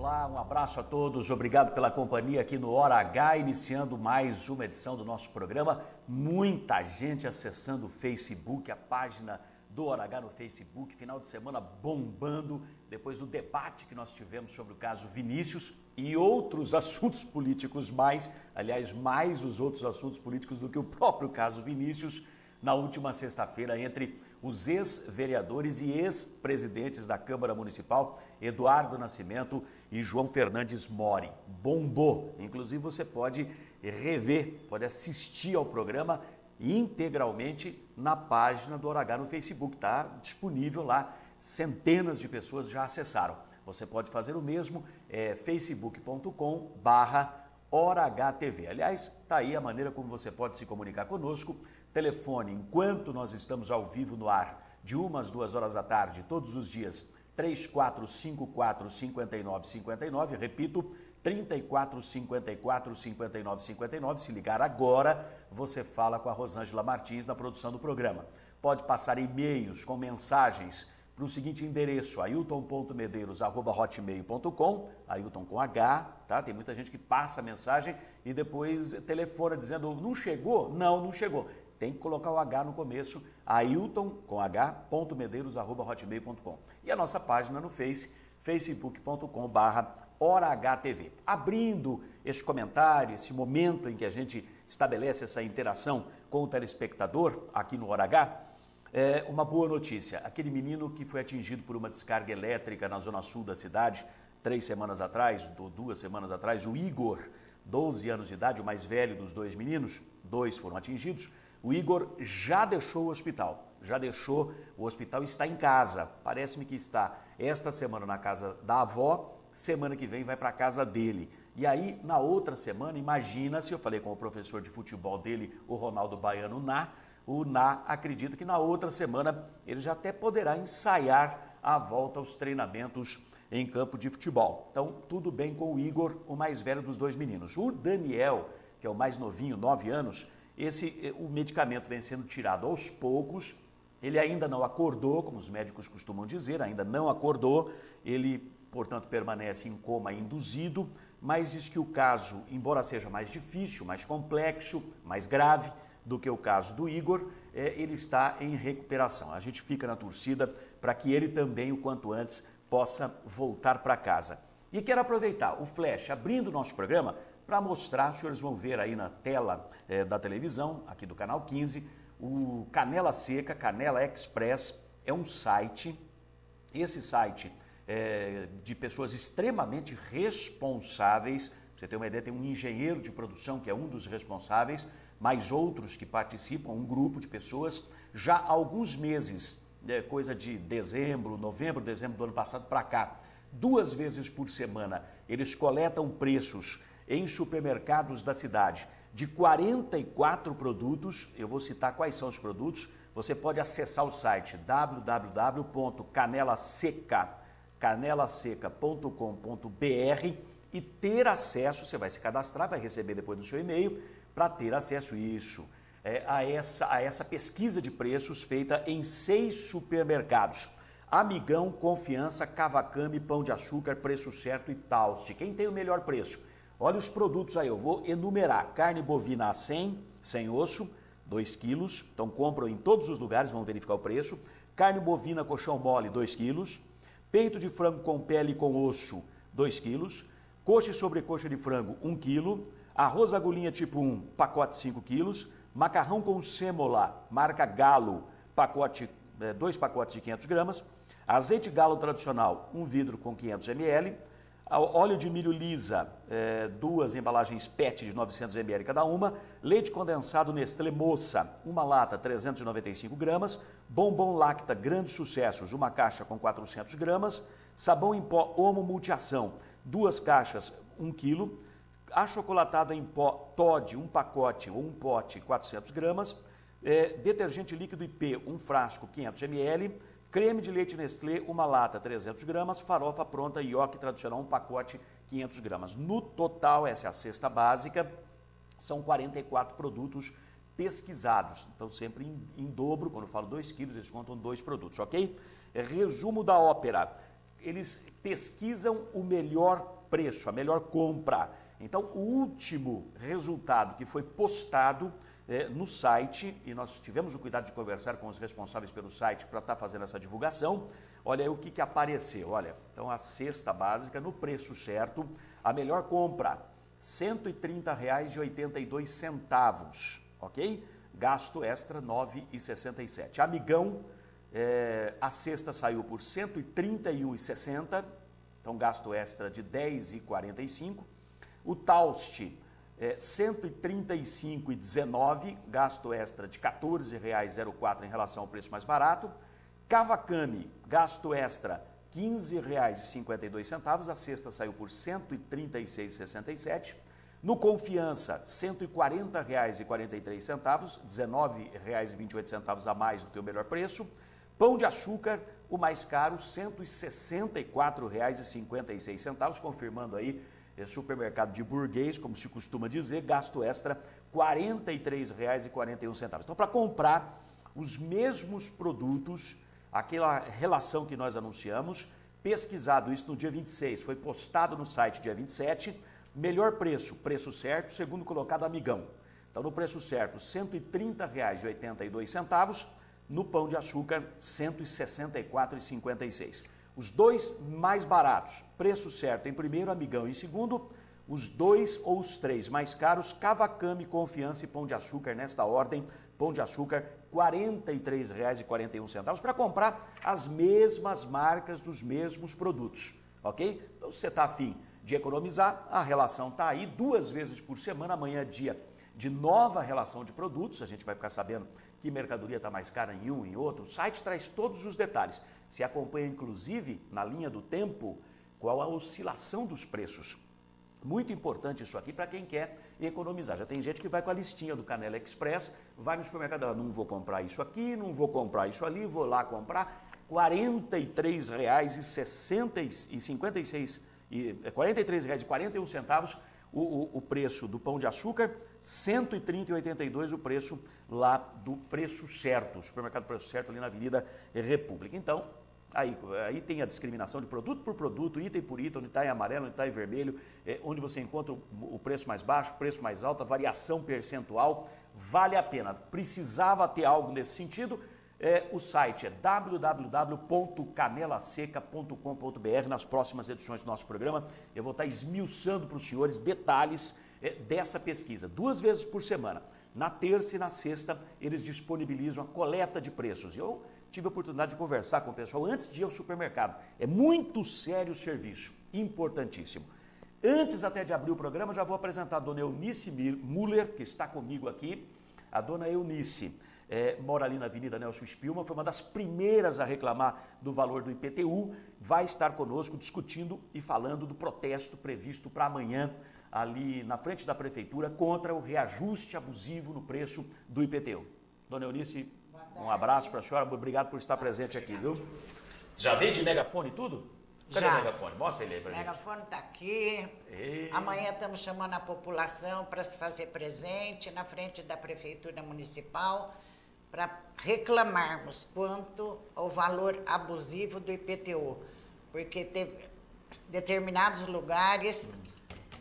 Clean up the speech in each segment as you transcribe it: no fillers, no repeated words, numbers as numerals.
Olá, um abraço a todos, obrigado pela companhia aqui no Hora H, iniciando mais uma edição do nosso programa. Muita gente acessando o Facebook, a página do Hora H no Facebook, final de semana bombando, depois do debate que nós tivemos sobre o caso Vinícius e outros assuntos políticos mais os outros assuntos políticos do que o próprio caso Vinícius, na última sexta-feira, entre os ex-vereadores e ex-presidentes da Câmara Municipal, Eduardo Nascimento e João Fernandes Mori. Bombou! Inclusive você pode rever, pode assistir ao programa integralmente na página do Hora H no Facebook. Está disponível lá, centenas de pessoas já acessaram. Você pode fazer o mesmo, facebook.com/HoraHTV. Aliás, está aí a maneira como você pode se comunicar conosco. Telefone, enquanto nós estamos ao vivo no ar, de 1 às 2 horas da tarde, todos os dias, 3454-5959, repito, 3454-5959. Se ligar agora, você fala com a Rosângela Martins na produção do programa. Pode passar e-mails com mensagens para o seguinte endereço, ailton.medeiros@hotmail.com, Ailton com H, tá? Tem muita gente que passa a mensagem e depois telefona dizendo, não chegou? Não chegou. Tem que colocar o H no começo, ailton.medeiros@hotmail.com. E a nossa página no Face, facebook.com/HoraHTV. Abrindo este comentário, esse momento em que a gente estabelece essa interação com o telespectador aqui no Hora H, uma boa notícia. Aquele menino que foi atingido por uma descarga elétrica na zona sul da cidade, 2 semanas atrás, o Igor, 12 anos de idade, o mais velho dos dois meninos, 2 foram atingidos. O Igor já deixou o hospital, e está em casa. Parece-me que está esta semana na casa da avó, semana que vem vai para a casa dele. E aí, na outra semana, imagina se eu falei com o professor de futebol dele, o Ronaldo Baiano o Ná acredita que na outra semana ele já até poderá ensaiar a volta aos treinamentos em campo de futebol. Então, tudo bem com o Igor, o mais velho dos dois meninos. O Daniel, que é o mais novinho, 9 anos, o medicamento vem sendo tirado aos poucos, ele ainda não acordou, como os médicos costumam dizer, ainda não acordou, ele, portanto, permanece em coma induzido, mas diz que o caso, embora seja mais difícil, mais complexo, mais grave do que o caso do Igor, ele está em recuperação. A gente fica na torcida para que ele também, o quanto antes, possa voltar para casa. E quero aproveitar o flash, abrindo o nosso programa, para mostrar, os senhores vão ver aí na tela da televisão, aqui do Canal 15, o Canela Seca, Canela Express, é um site, esse site de pessoas extremamente responsáveis. Pra você ter uma ideia, tem um engenheiro de produção que é um dos responsáveis, mais outros que participam, um grupo de pessoas, já há alguns meses, coisa de novembro, dezembro do ano passado para cá, 2 vezes por semana, eles coletam preços em supermercados da cidade de 44 produtos. Eu vou citar quais são os produtos. Você pode acessar o site www.canelaseca.com.br e ter acesso, você vai se cadastrar, vai receber depois do seu e-mail, para ter acesso a essa pesquisa de preços feita em 6 supermercados. Amigão, Confiança, Cavacame, Pão de Açúcar, Preço Certo e Taust. Quem tem o melhor preço? Olha os produtos aí, eu vou enumerar. Carne bovina A100, sem osso, 2 quilos. Então compram em todos os lugares, vão verificar o preço. Carne bovina colchão mole, 2 quilos. Peito de frango com pele e com osso, 2 quilos. Coxa e sobrecoxa de frango, 1 quilo. Arroz agulhinha tipo 1, pacote 5 quilos. Macarrão com sêmola, marca Galo, 2 pacotes de 500 gramas. Azeite Galo tradicional, 1 vidro com 500 ml. Óleo de milho lisa, 2 embalagens PET de 900 ml cada uma. Leite condensado Nestlé Moça, 1 lata, 395 gramas. Bombom Lacta, grandes sucessos, 1 caixa com 400 gramas. Sabão em pó Omo Multiação, 2 caixas, 1 quilo. Achocolatado em pó Toddy, 1 pacote ou 1 pote, 400 gramas. Detergente líquido IP, 1 frasco, 500 ml. Creme de leite Nestlé, 1 lata, 300 gramas. Farofa pronta Yoki tradicional, 1 pacote, 500 gramas. No total, essa é a cesta básica, são 44 produtos pesquisados. Então, sempre em dobro, quando eu falo 2 quilos, eles contam 2 produtos, ok? Resumo da ópera. eles pesquisam o melhor preço, a melhor compra. Então, o último resultado que foi postado no site, e nós tivemos o cuidado de conversar com os responsáveis pelo site para estar fazendo essa divulgação, olha aí o que apareceu. Olha, então a cesta básica no preço certo, a melhor compra, R$ 130,82, ok? Gasto extra, R$ 9,67. Amigão, a cesta saiu por R$ 131,60, então gasto extra de R$ 10,45. O Taust, R$ 135,19, gasto extra de R$ 14,04 em relação ao preço mais barato. Cavacame, gasto extra R$ 15,52, a cesta saiu por R$ 136,67. No Confiança, R$ 140,43, R$ 19,28 a mais do que o melhor preço. Pão de açúcar, o mais caro, R$ 164,56, confirmando aí, supermercado de burguês, como se costuma dizer, gasto extra, R$ 43,41. Então, para comprar os mesmos produtos, aquela relação que nós anunciamos, pesquisado isso no dia 26, foi postado no site dia 27, melhor preço, preço certo, segundo colocado Amigão. Então, no preço certo, R$ 130,82, no Pão de Açúcar, R$ 164,56. Os dois mais baratos, preço certo em primeiro, Amigão em segundo, os dois ou os três mais caros, Cavacame, Confiança e Pão de Açúcar, nesta ordem, Pão de Açúcar, R$ 43,41, para comprar as mesmas marcas dos mesmos produtos, ok? Então, se você está afim de economizar, a relação está aí 2 vezes por semana, amanhã é dia de nova relação de produtos, a gente vai ficar sabendo que mercadoria está mais cara em um e em outro, o site traz todos os detalhes, se acompanha inclusive na linha do tempo qual a oscilação dos preços. Muito importante isso aqui para quem quer economizar. Já tem gente que vai com a listinha do Canela Express, vai no supermercado, não vou comprar isso aqui, não vou comprar isso ali, vou lá comprar R$ 43,56, R$ 43,41 o preço do Pão de Açúcar, R$ 130,82 o preço lá do Preço Certo, supermercado Preço Certo ali na Avenida República. Então, aí tem a discriminação de produto por produto, item por item, onde está em amarelo, onde está em vermelho, onde você encontra o preço mais baixo, o preço mais alto, a variação percentual, vale a pena. Precisava ter algo nesse sentido, o site é www.canelaseca.com.br. Nas próximas edições do nosso programa, eu vou estar esmiuçando para os senhores detalhes dessa pesquisa, 2 vezes por semana. Na terça e na sexta, eles disponibilizam a coleta de preços. Eu tive a oportunidade de conversar com o pessoal antes de ir ao supermercado. É muito sério o serviço, importantíssimo. Antes até de abrir o programa, já vou apresentar a dona Eunice Muller, que está comigo aqui. A dona Eunice mora ali na Avenida Nelson Spilman, foi uma das primeiras a reclamar do valor do IPTU, vai estar conosco discutindo e falando do protesto previsto para amanhã, ali na frente da Prefeitura, contra o reajuste abusivo no preço do IPTU. Dona Eunice, um abraço para a senhora, obrigado por estar presente aqui, viu? Já veio de megafone e tudo? Cadê o megafone? Mostra ele aí para gente. O megafone está aqui. Amanhã estamos chamando a população para se fazer presente na frente da Prefeitura Municipal para reclamarmos quanto ao valor abusivo do IPTU. Porque teve determinados lugares,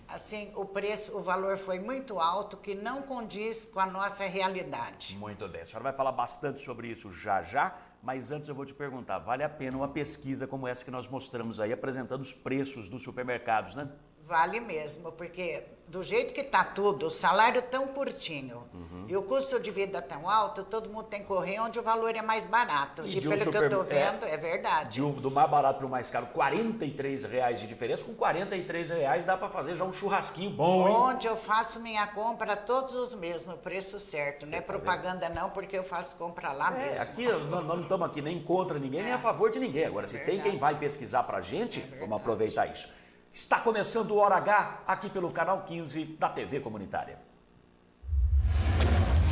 assim, o valor foi muito alto, que não condiz com a nossa realidade. Muito bem, a senhora vai falar bastante sobre isso já, mas antes eu vou te perguntar, vale a pena uma pesquisa como essa que nós mostramos aí, apresentando os preços dos supermercados, né? Vale mesmo, porque do jeito que está tudo, o salário tão curtinho e o custo de vida tão alto, todo mundo tem que correr onde o valor é mais barato. E pelo que eu estou vendo, é verdade. Do mais barato para o mais caro, R$ 43,00 de diferença. Com R$ 43,00 dá para fazer já um churrasquinho bom, hein? Onde eu faço minha compra todos os meses, no preço certo. Não é propaganda não, porque eu faço compra lá mesmo. Aqui, nós não estamos aqui nem contra ninguém, nem a favor de ninguém. Agora, se tem quem vai pesquisar para a gente, vamos aproveitar isso. Está começando o Hora H, aqui pelo Canal 15 da TV Comunitária.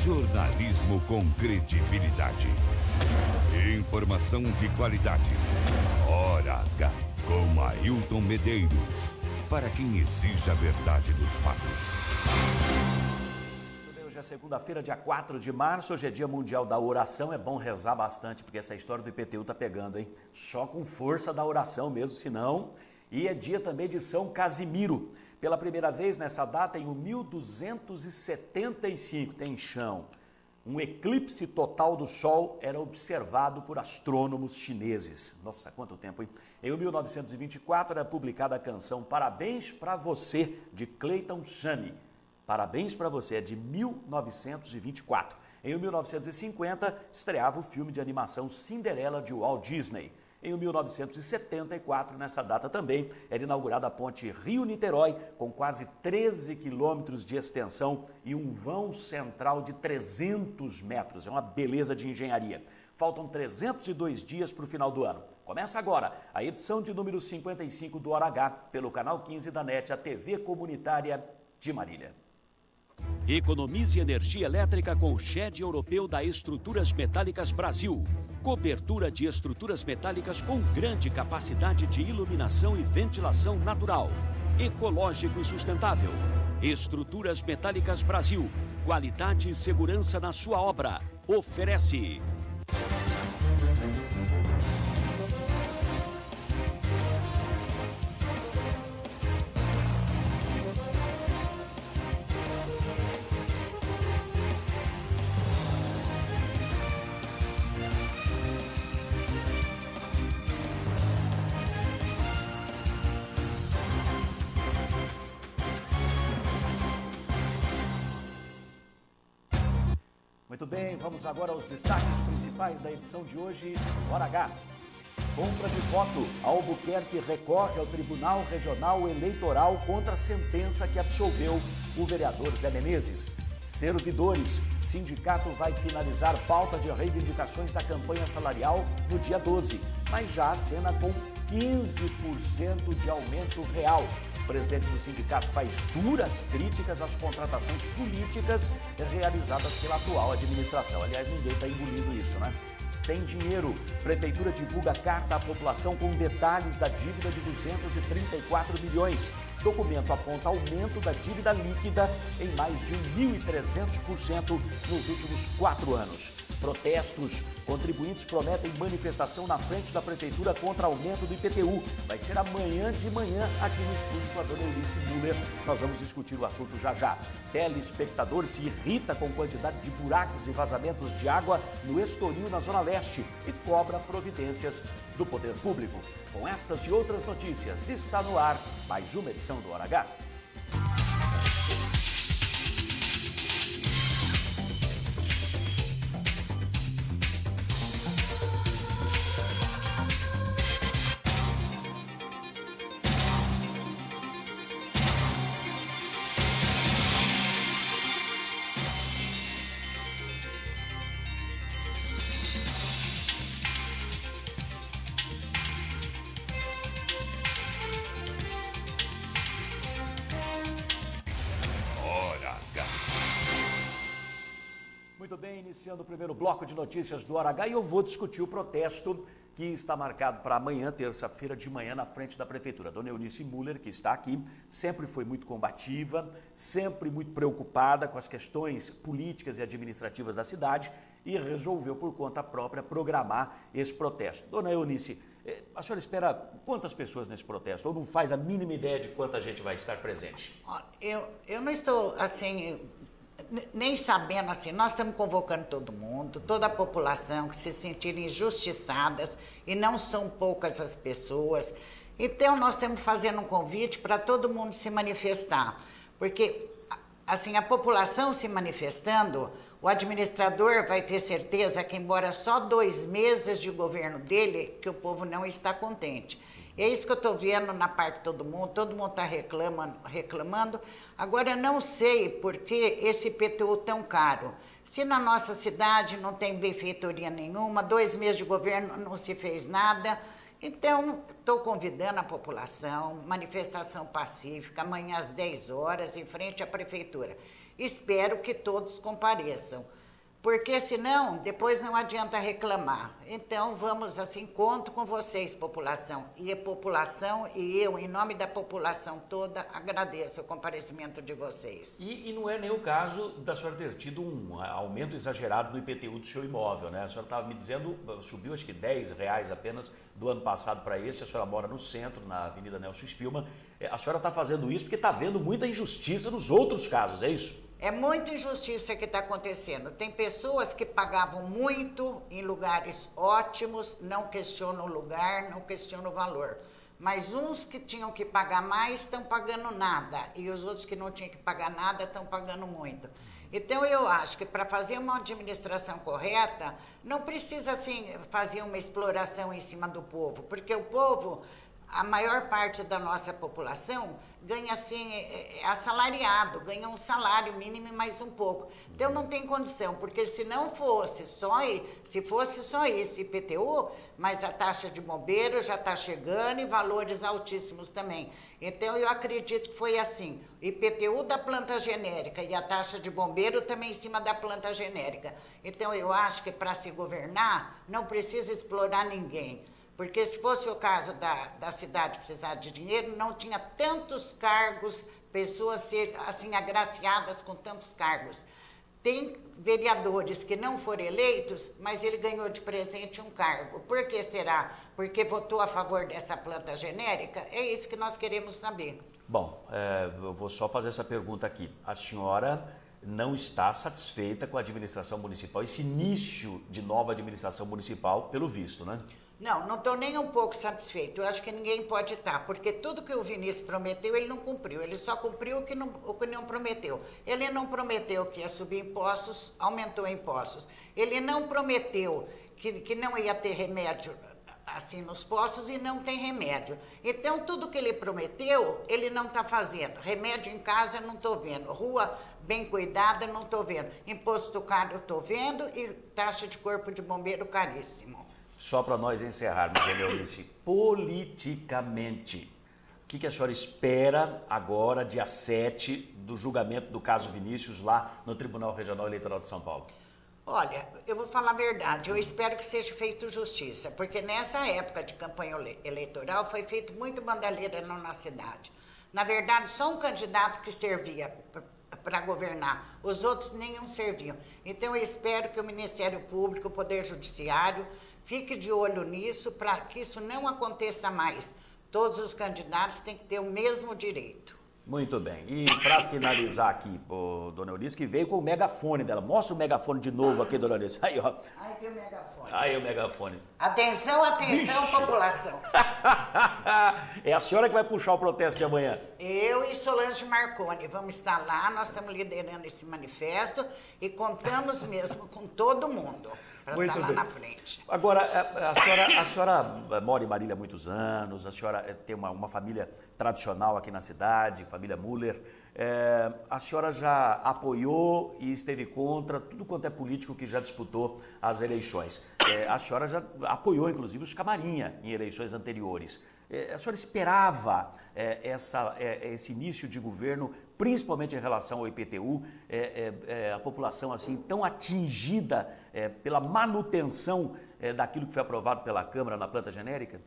Jornalismo com credibilidade. Informação de qualidade. Hora H, com Ailton Medeiros. Para quem exige a verdade dos fatos. Hoje é é segunda-feira, dia 4 de março, hoje é dia mundial da oração, é bom rezar bastante, porque essa história do IPTU tá pegando, hein? Só com força da oração mesmo, senão... E é dia também de São Casimiro. Pela primeira vez nessa data, em 1275, tem chão, um eclipse total do Sol era observado por astrônomos chineses. Nossa, quanto tempo, hein? Em 1924 era publicada a canção Parabéns para Você, de Clayton Chane. Parabéns para Você, é de 1924. Em 1950, estreava o filme de animação Cinderela, de Walt Disney. Em 1974, nessa data também, era inaugurada a ponte Rio-Niterói, com quase 13 quilômetros de extensão e um vão central de 300 metros. É uma beleza de engenharia. Faltam 302 dias para o final do ano. Começa agora a edição de número 55 do Hora H, pelo canal 15 da NET, a TV comunitária de Marília. Economize energia elétrica com o SHED europeu da Estruturas Metálicas Brasil. Cobertura de estruturas metálicas com grande capacidade de iluminação e ventilação natural. Ecológico e sustentável. Estruturas Metálicas Brasil. Qualidade e segurança na sua obra. Oferece. Muito bem, vamos agora aos destaques principais da edição de hoje do Hora H. Compra de voto. Albuquerque recorre ao Tribunal Regional Eleitoral contra a sentença que absolveu o vereador Zé Menezes. Servidores. Sindicato vai finalizar pauta de reivindicações da campanha salarial no dia 12, mas já acena com 15% de aumento real. O presidente do sindicato faz duras críticas às contratações políticas realizadas pela atual administração. Aliás, ninguém está engolindo isso, né? Sem dinheiro, Prefeitura divulga carta à população com detalhes da dívida de 234 milhões. Documento aponta aumento da dívida líquida em mais de 1.300% nos últimos 4 anos. Protestos. Contribuintes prometem manifestação na frente da Prefeitura contra aumento do IPTU. Vai ser amanhã de manhã aqui no estúdio com a dona Eunice Muller. Nós vamos discutir o assunto já já. Telespectador se irrita com quantidade de buracos e vazamentos de água no Estoril, na Zona Leste, e cobra providências do poder público. Com estas e outras notícias, está no ar mais uma edição do Hora H. Muito bem, iniciando o primeiro bloco de notícias do Hora H, e eu vou discutir o protesto que está marcado para amanhã, terça-feira de manhã, na frente da Prefeitura. Dona Eunice Muller, que está aqui, sempre foi muito combativa, sempre muito preocupada com as questões políticas e administrativas da cidade e resolveu, por conta própria, programar esse protesto. Dona Eunice, a senhora espera quantas pessoas nesse protesto? Ou não faz a mínima ideia de quanta gente vai estar presente? Eu não estou, assim, nem sabendo, assim, nós estamos convocando todo mundo, toda a população que se sentirem injustiçadas, e não são poucas as pessoas. Então, nós estamos fazendo um convite para todo mundo se manifestar, porque, assim, a população se manifestando, o administrador vai ter certeza que, embora só 2 meses de governo dele, que o povo não está contente. É isso que eu estou vendo na parte de todo mundo está reclamando. Agora, eu não sei por que esse IPTU tão caro. Se na nossa cidade não tem benfeitoria nenhuma, 2 meses de governo não se fez nada. Então, estou convidando a população, manifestação pacífica, amanhã às 10 horas, em frente à Prefeitura. Espero que todos compareçam. porque senão depois não adianta reclamar. Então vamos assim, conto com vocês, população. E a população e eu, em nome da população toda, agradeço o comparecimento de vocês. E não é nem o caso da senhora ter tido um aumento exagerado no IPTU do seu imóvel, né? A senhora estava me dizendo, subiu acho que R$10 apenas do ano passado para esse, a senhora mora no centro, na Avenida Nelson Spillmann. A senhora está fazendo isso porque está vendo muita injustiça nos outros casos, é isso? É muita injustiça que está acontecendo. Tem pessoas que pagavam muito em lugares ótimos, não questionam o lugar, não questionam o valor. Mas uns que tinham que pagar mais estão pagando nada, e os outros que não tinham que pagar nada estão pagando muito. Então eu acho que para fazer uma administração correta, não precisa assim fazer uma exploração em cima do povo, porque o povo, a maior parte da nossa população ganha assim, é assalariado, ganha um salário mínimo e mais um pouco. Então não tem condição, porque se não fosse só, se fosse só isso, IPTU, mas a taxa de bombeiro já está chegando e valores altíssimos também. Então eu acredito que foi assim, IPTU da planta genérica e a taxa de bombeiro também em cima da planta genérica. Então eu acho que para se governar não precisa explorar ninguém. Porque se fosse o caso da cidade precisar de dinheiro, não tinha tantos cargos, pessoas ser assim agraciadas com tantos cargos. Tem vereadores que não foram eleitos, mas ele ganhou de presente um cargo. Por que será? Porque votou a favor dessa planta genérica? É isso que nós queremos saber. Bom, eu vou só fazer essa pergunta aqui. A senhora não está satisfeita com a administração municipal, esse início de nova administração municipal, pelo visto, né? Não estou nem um pouco satisfeito. Eu acho que ninguém pode estar, porque tudo que o Vinícius prometeu, ele não cumpriu. Ele só cumpriu o que não prometeu. Ele não prometeu que ia subir impostos, aumentou impostos. Ele não prometeu que não ia ter remédio assim nos postos e não tem remédio. Então, tudo que ele prometeu, ele não está fazendo. Remédio em casa, não estou vendo. Rua bem cuidada, não estou vendo. Imposto caro, eu estou vendo. E taxa de corpo de bombeiro caríssimo. Só para nós encerrarmos, Eunice, politicamente, o que a senhora espera agora, dia 7, do julgamento do caso Vinícius lá no Tribunal Regional Eleitoral de São Paulo? Olha, eu vou falar a verdade, eu espero que seja feito justiça, porque nessa época de campanha eleitoral foi feito muito bandalheira na nossa cidade. Na verdade, só um candidato que servia para governar, os outros nenhum serviam. Então eu espero que o Ministério Público, o Poder Judiciário, fique de olho nisso para que isso não aconteça mais. Todos os candidatos têm que ter o mesmo direito. Muito bem. E para finalizar aqui, dona Eunice, que veio com o megafone dela. Mostra o megafone de novo aqui, dona Eunice. Aí, ó. Aí tem o megafone. Aí o megafone. Atenção, atenção, Vixe. População. É a senhora que vai puxar o protesto de amanhã. Eu e Solange Marconi vamos estar lá, nós estamos liderando esse manifesto e contamos mesmo com todo mundo. Para estar lá na frente. Agora, a senhora mora em Marília há muitos anos, a senhora tem uma família tradicional aqui na cidade, família Muller. A senhora já apoiou e esteve contra tudo quanto é político que já disputou as eleições. A senhora já apoiou, inclusive, os Camarinha em eleições anteriores. A senhora esperava esse início de governo, principalmente em relação ao IPTU, a população assim tão atingida pela manutenção daquilo que foi aprovado pela Câmara na planta genérica?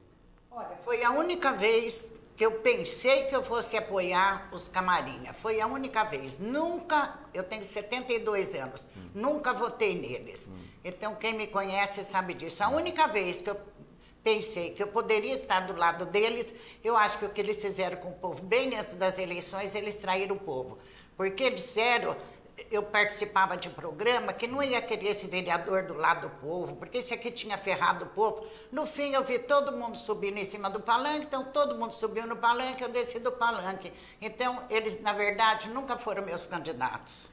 Olha, foi a única vez que eu pensei que eu fosse apoiar os Camarinha. Foi a única vez. Nunca, eu tenho 72 anos, nunca votei neles. Então, quem me conhece sabe disso. A única vez que eu pensei que eu poderia estar do lado deles, eu acho que o que eles fizeram com o povo, bem antes das eleições, eles traíram o povo. Porque disseram, eu participava de programa, que não ia querer esse vereador do lado do povo, porque esse aqui tinha ferrado o povo. No fim, eu vi todo mundo subindo em cima do palanque, então todo mundo subiu no palanque, eu desci do palanque. Então, eles, na verdade, nunca foram meus candidatos.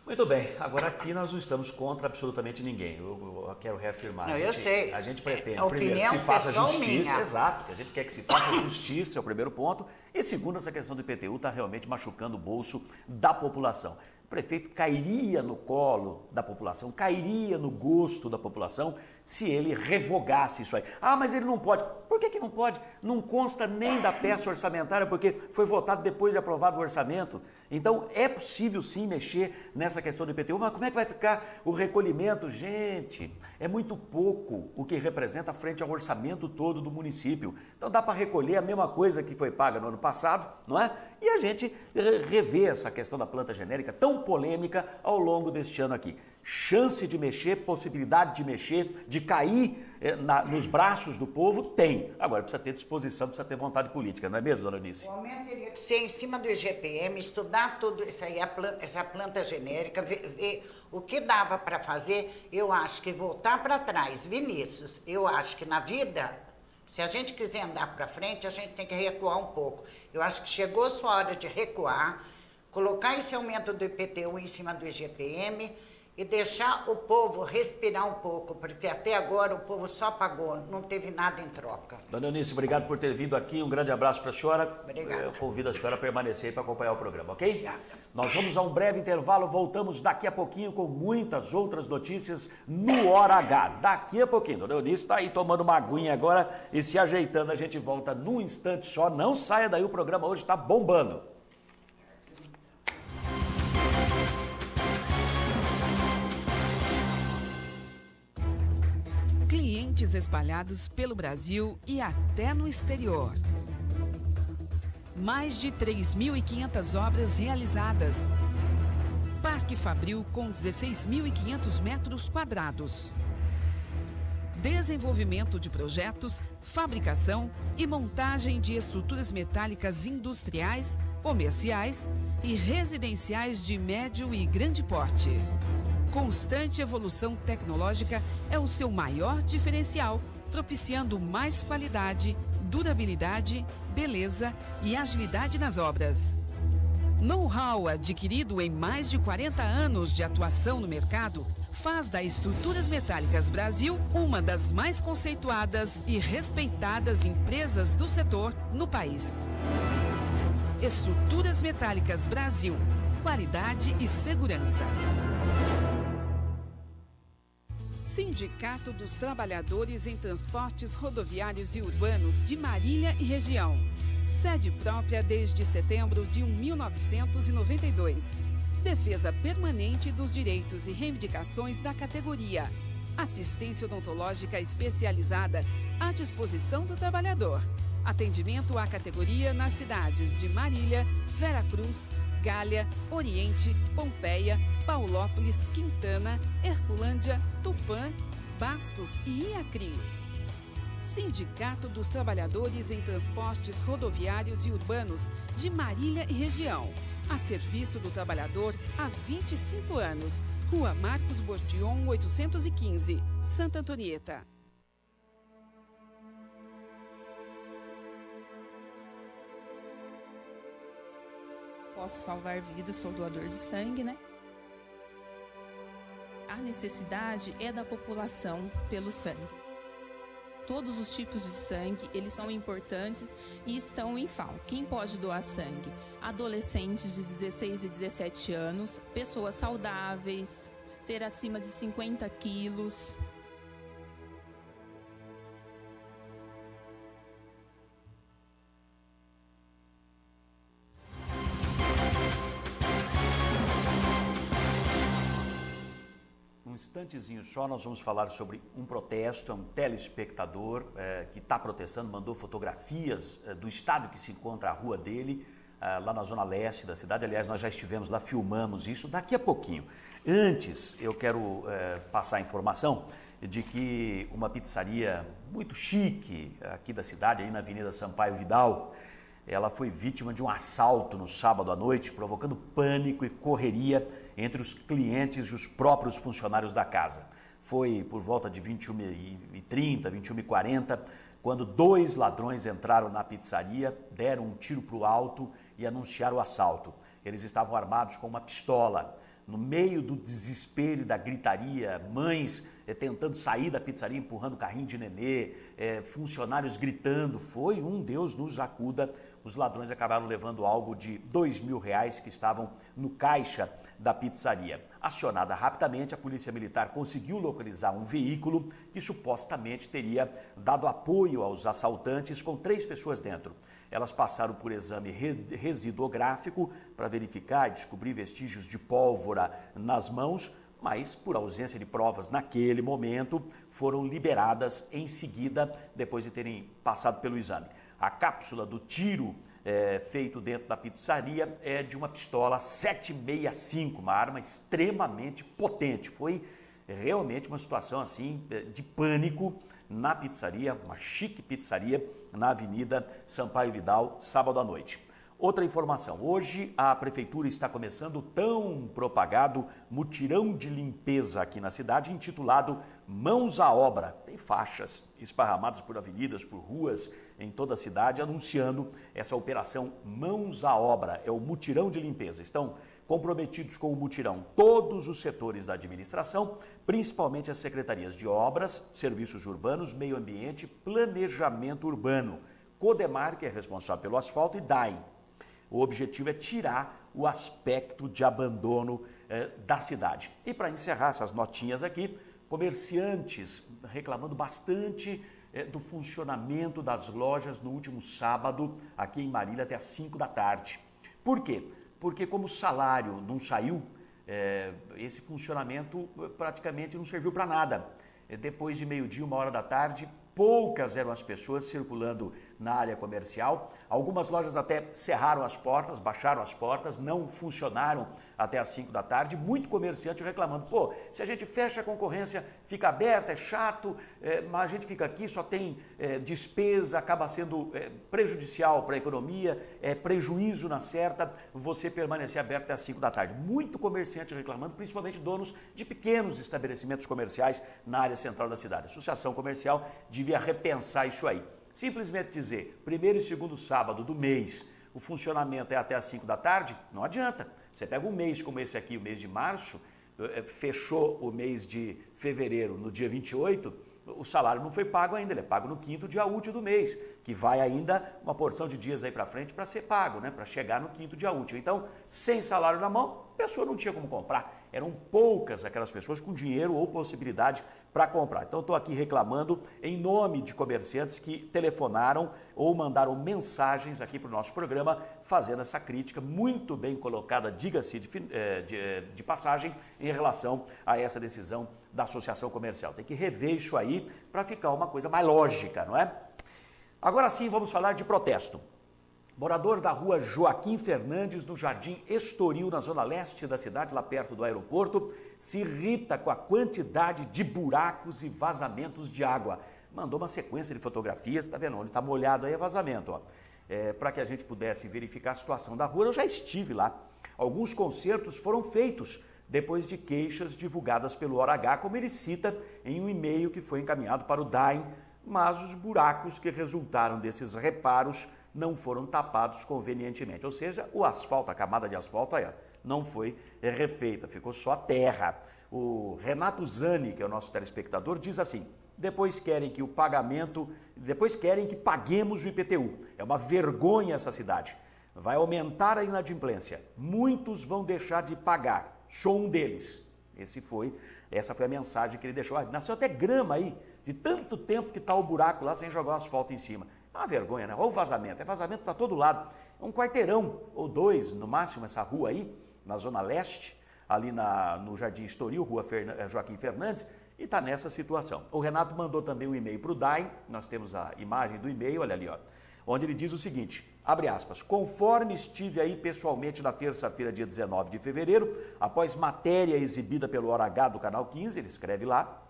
Muito bem, agora aqui nós não estamos contra absolutamente ninguém, eu quero reafirmar. Não, eu sei. A gente pretende, primeiro, que se faça justiça, minha. Exato, que a gente quer que se faça justiça, é o primeiro ponto, e segundo, essa questão do IPTU está realmente machucando o bolso da população. O prefeito cairia no colo da população, cairia no gosto da população, se ele revogasse isso aí. Ah, mas ele não pode. Por que não pode? Não consta nem da peça orçamentária, porque foi votado depois de aprovado o orçamento. Então, é possível sim mexer nessa questão do IPTU, mas como é que vai ficar o recolhimento? Gente, é muito pouco o que representa frente ao orçamento todo do município. Então, dá para recolher a mesma coisa que foi paga no ano passado, não é? E a gente rever essa questão da planta genérica tão polêmica ao longo deste ano aqui. Chance de mexer, possibilidade de mexer, de cair nos braços do povo, tem. Agora, precisa ter disposição, precisa ter vontade política, não é mesmo, dona Eunice? O aumento teria que ser em cima do IGPM, estudar tudo isso aí, essa planta genérica, ver o que dava para fazer. Eu acho que voltar para trás, Vinícius, eu acho que na vida, se a gente quiser andar para frente, a gente tem que recuar um pouco. Eu acho que chegou a sua hora de recuar, colocar esse aumento do IPTU em cima do IGPM, e deixar o povo respirar um pouco, porque até agora o povo só pagou, não teve nada em troca. Dona Eunice, obrigado por ter vindo aqui, um grande abraço para a senhora. Obrigada. Eu convido a senhora a permanecer para acompanhar o programa, ok? Obrigada. Nós vamos a um breve intervalo, voltamos daqui a pouquinho com muitas outras notícias no Hora H. Daqui a pouquinho, Dona Eunice está aí tomando uma aguinha agora e se ajeitando, a gente volta num instante só, não saia daí, o programa hoje está bombando. Clientes espalhados pelo Brasil e até no exterior. Mais de 3.500 obras realizadas. Parque Fabril com 16.500 metros quadrados. Desenvolvimento de projetos, fabricação e montagem de estruturas metálicas industriais, comerciais e residenciais de médio e grande porte. Constante evolução tecnológica é o seu maior diferencial, propiciando mais qualidade, durabilidade, beleza e agilidade nas obras. Know-how adquirido em mais de 40 anos de atuação no mercado faz da Estruturas Metálicas Brasil uma das mais conceituadas e respeitadas empresas do setor no país. Estruturas Metálicas Brasil, qualidade e segurança. Sindicato dos Trabalhadores em Transportes Rodoviários e Urbanos de Marília e Região. Sede própria desde setembro de 1992. Defesa permanente dos direitos e reivindicações da categoria. Assistência odontológica especializada à disposição do trabalhador. Atendimento à categoria nas cidades de Marília, Veracruz, Gália, Oriente, Pompeia, Paulópolis, Quintana, Herculândia, Tupã, Bastos e Iacri. Sindicato dos Trabalhadores em Transportes Rodoviários e Urbanos de Marília e Região. A serviço do trabalhador há 25 anos. Rua Marcos Bordion, 815, Santa Antonieta. Posso salvar vidas, sou doador de sangue, né? A necessidade é da população pelo sangue. Todos os tipos de sangue, eles são importantes e estão em falta. Quem pode doar sangue? Adolescentes de 16 e 17 anos, pessoas saudáveis, ter acima de 50 quilos. Um instantezinho só, nós vamos falar sobre um protesto, é um telespectador que está protestando, mandou fotografias do estado que se encontra a rua dele, lá na zona leste da cidade. Aliás, nós já estivemos lá, filmamos isso daqui a pouquinho. Antes, eu quero passar a informação de que uma pizzaria muito chique aqui da cidade, aí na Avenida Sampaio Vidal, ela foi vítima de um assalto no sábado à noite, provocando pânico e correria entre os clientes e os próprios funcionários da casa. Foi por volta de 21h30, 21h40, quando dois ladrões entraram na pizzaria, deram um tiro para o alto e anunciaram o assalto. Eles estavam armados com uma pistola. No meio do desespero e da gritaria, mães tentando sair da pizzaria, empurrando carrinho de nenê, funcionários gritando, foi um Deus nos acuda os ladrões acabaram levando algo de R$2.000 que estavam no caixa da pizzaria. Acionada rapidamente, a Polícia Militar conseguiu localizar um veículo que supostamente teria dado apoio aos assaltantes com 3 pessoas dentro. Elas passaram por exame residuográfico para verificar e descobrir vestígios de pólvora nas mãos, mas por ausência de provas naquele momento, foram liberadas em seguida, depois de terem passado pelo exame. A cápsula do tiro feito dentro da pizzaria é de uma pistola 7,65, uma arma extremamente potente. Foi realmente uma situação assim de pânico na pizzaria, uma chique pizzaria na Avenida Sampaio Vidal, sábado à noite. Outra informação, hoje a Prefeitura está começando o tão propagado mutirão de limpeza aqui na cidade, intitulado Mãos à Obra. Tem faixas esparramadas por avenidas, por ruas em toda a cidade, anunciando essa operação Mãos à Obra. É o mutirão de limpeza. Estão comprometidos com o mutirão todos os setores da administração, principalmente as secretarias de obras, serviços urbanos, meio ambiente, planejamento urbano, Codemar, que é responsável pelo asfalto, e DAEM. O objetivo é tirar o aspecto de abandono da cidade. E para encerrar essas notinhas aqui, comerciantes reclamando bastante do funcionamento das lojas no último sábado, aqui em Marília, até às 5 da tarde. Por quê? Porque como o salário não saiu, esse funcionamento praticamente não serviu para nada. Depois de meio-dia, 1 hora da tarde, poucas eram as pessoas circulando na área comercial. Algumas lojas até cerraram as portas, baixaram as portas, não funcionaram até às 5 da tarde. Muito comerciante reclamando, pô, se a gente fecha a concorrência, fica aberta, é chato, mas a gente fica aqui, só tem despesa, acaba sendo prejudicial para a economia, prejuízo na certa, você permanecer aberto até às 5 da tarde. Muito comerciante reclamando, principalmente donos de pequenos estabelecimentos comerciais na área central da cidade. A Associação Comercial devia repensar isso aí. Simplesmente dizer, primeiro e segundo sábado do mês, o funcionamento é até às 5 da tarde, não adianta. Você pega um mês como esse aqui, o mês de março, fechou o mês de fevereiro no dia 28, o salário não foi pago ainda, ele é pago no 5º dia útil do mês, que vai ainda uma porção de dias aí para frente para ser pago, né? Para chegar no 5º dia útil. Então, sem salário na mão, a pessoa não tinha como comprar. Eram poucas aquelas pessoas com dinheiro ou possibilidade para comprar. Então, estou aqui reclamando em nome de comerciantes que telefonaram ou mandaram mensagens aqui para o nosso programa, fazendo essa crítica muito bem colocada, diga-se de passagem, em relação a essa decisão da Associação Comercial. Tem que rever isso aí para ficar uma coisa mais lógica, não é? Agora sim, vamos falar de protesto. Morador da rua Joaquim Fernandes, no Jardim Estoril, na zona leste da cidade, lá perto do aeroporto, se irrita com a quantidade de buracos e vazamentos de água. Mandou uma sequência de fotografias, está vendo onde está molhado aí é vazamento, ó. Para que a gente pudesse verificar a situação da rua, eu já estive lá. Alguns consertos foram feitos depois de queixas divulgadas pelo Hora H, como ele cita em um e-mail que foi encaminhado para o DAEM, mas os buracos que resultaram desses reparos não foram tapados convenientemente, ou seja, o asfalto, a camada de asfalto aí, ó, não foi refeita, ficou só a terra. O Renato Zani, que é o nosso telespectador, diz assim: depois querem que paguemos o IPTU. É uma vergonha essa cidade. Vai aumentar a inadimplência. Muitos vão deixar de pagar. Sou um deles. Essa foi a mensagem que ele deixou. Nasceu até grama aí, de tanto tempo que está o buraco lá sem jogar o asfalto em cima. É uma vergonha, né? Olha o vazamento, é vazamento para todo lado. É um quarteirão ou dois, no máximo, essa rua aí, na Zona Leste, ali no Jardim Estoril, rua Joaquim Fernandes, e está nessa situação. O Renato mandou também um e-mail para o DAEM, nós temos a imagem do e-mail, olha ali, ó, onde ele diz o seguinte, abre aspas, conforme estive aí pessoalmente na terça-feira, dia 19 de fevereiro, após matéria exibida pelo Hora H do Canal 15, ele escreve lá,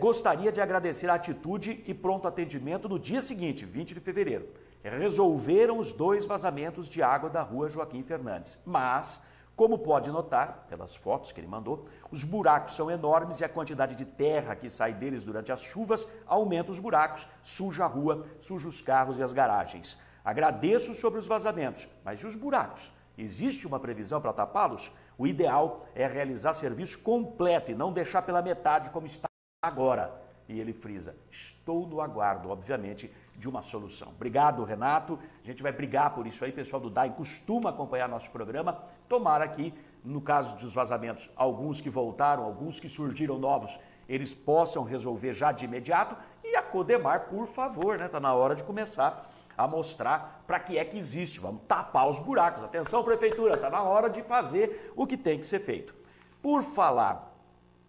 gostaria de agradecer a atitude e pronto atendimento no dia seguinte, 20 de fevereiro. Resolveram os 2 vazamentos de água da rua Joaquim Fernandes. Mas, como pode notar, pelas fotos que ele mandou, os buracos são enormes e a quantidade de terra que sai deles durante as chuvas aumenta os buracos, suja a rua, suja os carros e as garagens. Agradeço sobre os vazamentos, mas e os buracos? Existe uma previsão para tapá-los? O ideal é realizar serviço completo e não deixar pela metade como está agora. E ele frisa, estou no aguardo, obviamente, de uma solução. Obrigado, Renato. A gente vai brigar por isso aí. O pessoal do DAIM costuma acompanhar nosso programa. Tomara que, no caso dos vazamentos, alguns que voltaram, alguns que surgiram novos, eles possam resolver já de imediato. E a Codemar, por favor, né? Está na hora de começar a mostrar para que é que existe. Vamos tapar os buracos. Atenção, Prefeitura, está na hora de fazer o que tem que ser feito. Por falar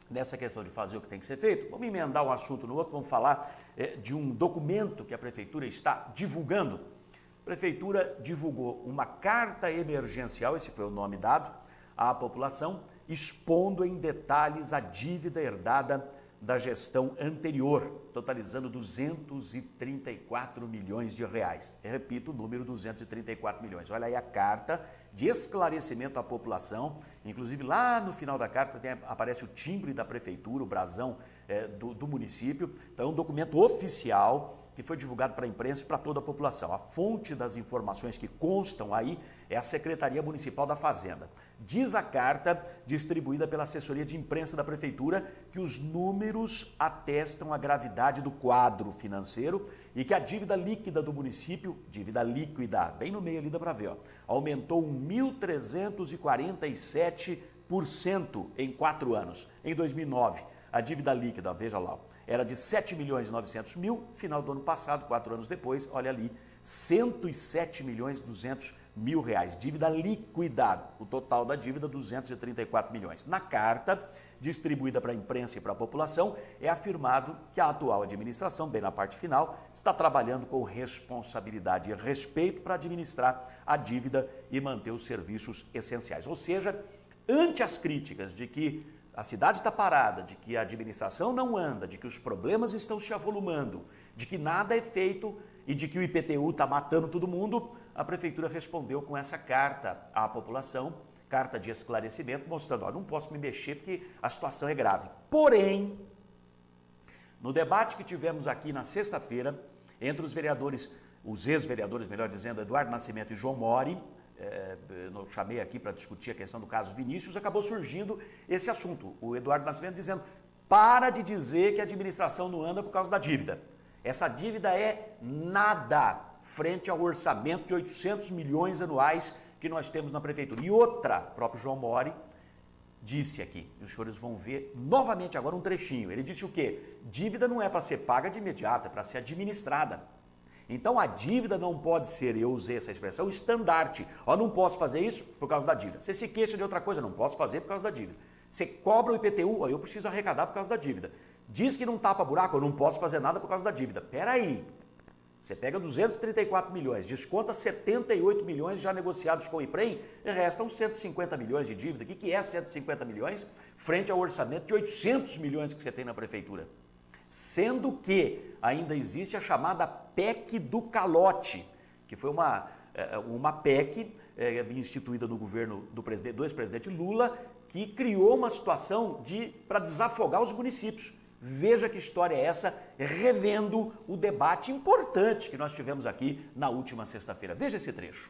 nessa questão de fazer o que tem que ser feito, vamos emendar um assunto no outro, vamos falar de um documento que a Prefeitura está divulgando. A Prefeitura divulgou uma carta emergencial, esse foi o nome dado, à população, expondo em detalhes a dívida herdada da gestão anterior, totalizando 234 milhões de reais. Eu repito o número, 234 milhões. Olha aí a carta de esclarecimento à população, inclusive lá no final da carta aparece o timbre da Prefeitura, o brasão do município. Então é um documento oficial que foi divulgado para a imprensa e para toda a população. A fonte das informações que constam aí é a Secretaria Municipal da Fazenda. Diz a carta, distribuída pela assessoria de imprensa da Prefeitura, que os números atestam a gravidade do quadro financeiro e que a dívida líquida do município, dívida líquida, bem no meio ali dá para ver, ó, aumentou 1.347% em 4 anos. Em 2009, a dívida líquida, veja lá, era de 7.900.000, final do ano passado, 4 anos depois, olha ali, 107.200.000 reais, dívida liquidada, o total da dívida 234 milhões. Na carta, distribuída para a imprensa e para a população, é afirmado que a atual administração, bem na parte final, está trabalhando com responsabilidade e respeito para administrar a dívida e manter os serviços essenciais. Ou seja, ante as críticas de que a cidade está parada, de que a administração não anda, de que os problemas estão se avolumando, de que nada é feito e de que o IPTU está matando todo mundo, a Prefeitura respondeu com essa carta à população, carta de esclarecimento, mostrando, ó, não posso me mexer porque a situação é grave. Porém, no debate que tivemos aqui na sexta-feira, entre os vereadores, os ex-vereadores, melhor dizendo, Eduardo Nascimento e João Mori, eu chamei aqui para discutir a questão do caso Vinícius, acabou surgindo esse assunto. O Eduardo Nascimento dizendo, para de dizer que a administração não anda por causa da dívida. Essa dívida é nada frente ao orçamento de 800 milhões anuais que nós temos na Prefeitura. E outra, o próprio João Mori disse aqui, e os senhores vão ver novamente agora um trechinho. Ele disse o quê? Dívida não é para ser paga de imediato, é para ser administrada. Então a dívida não pode ser, eu usei essa expressão, estandarte. Ó, não posso fazer isso por causa da dívida. Você se queixa de outra coisa, não posso fazer por causa da dívida. Você cobra o IPTU, ó, eu preciso arrecadar por causa da dívida. Diz que não tapa buraco, eu não posso fazer nada por causa da dívida. Peraí, você pega 234 milhões, desconta 78 milhões já negociados com o IPREM e restam 150 milhões de dívida. O que é 150 milhões frente ao orçamento de 800 milhões que você tem na Prefeitura? Sendo que ainda existe a chamada PEC do calote, que foi uma PEC instituída no governo do ex-presidente Lula, que criou uma situação para desafogar os municípios. Veja que história é essa, revendo o debate importante que nós tivemos aqui na última sexta-feira. Veja esse trecho.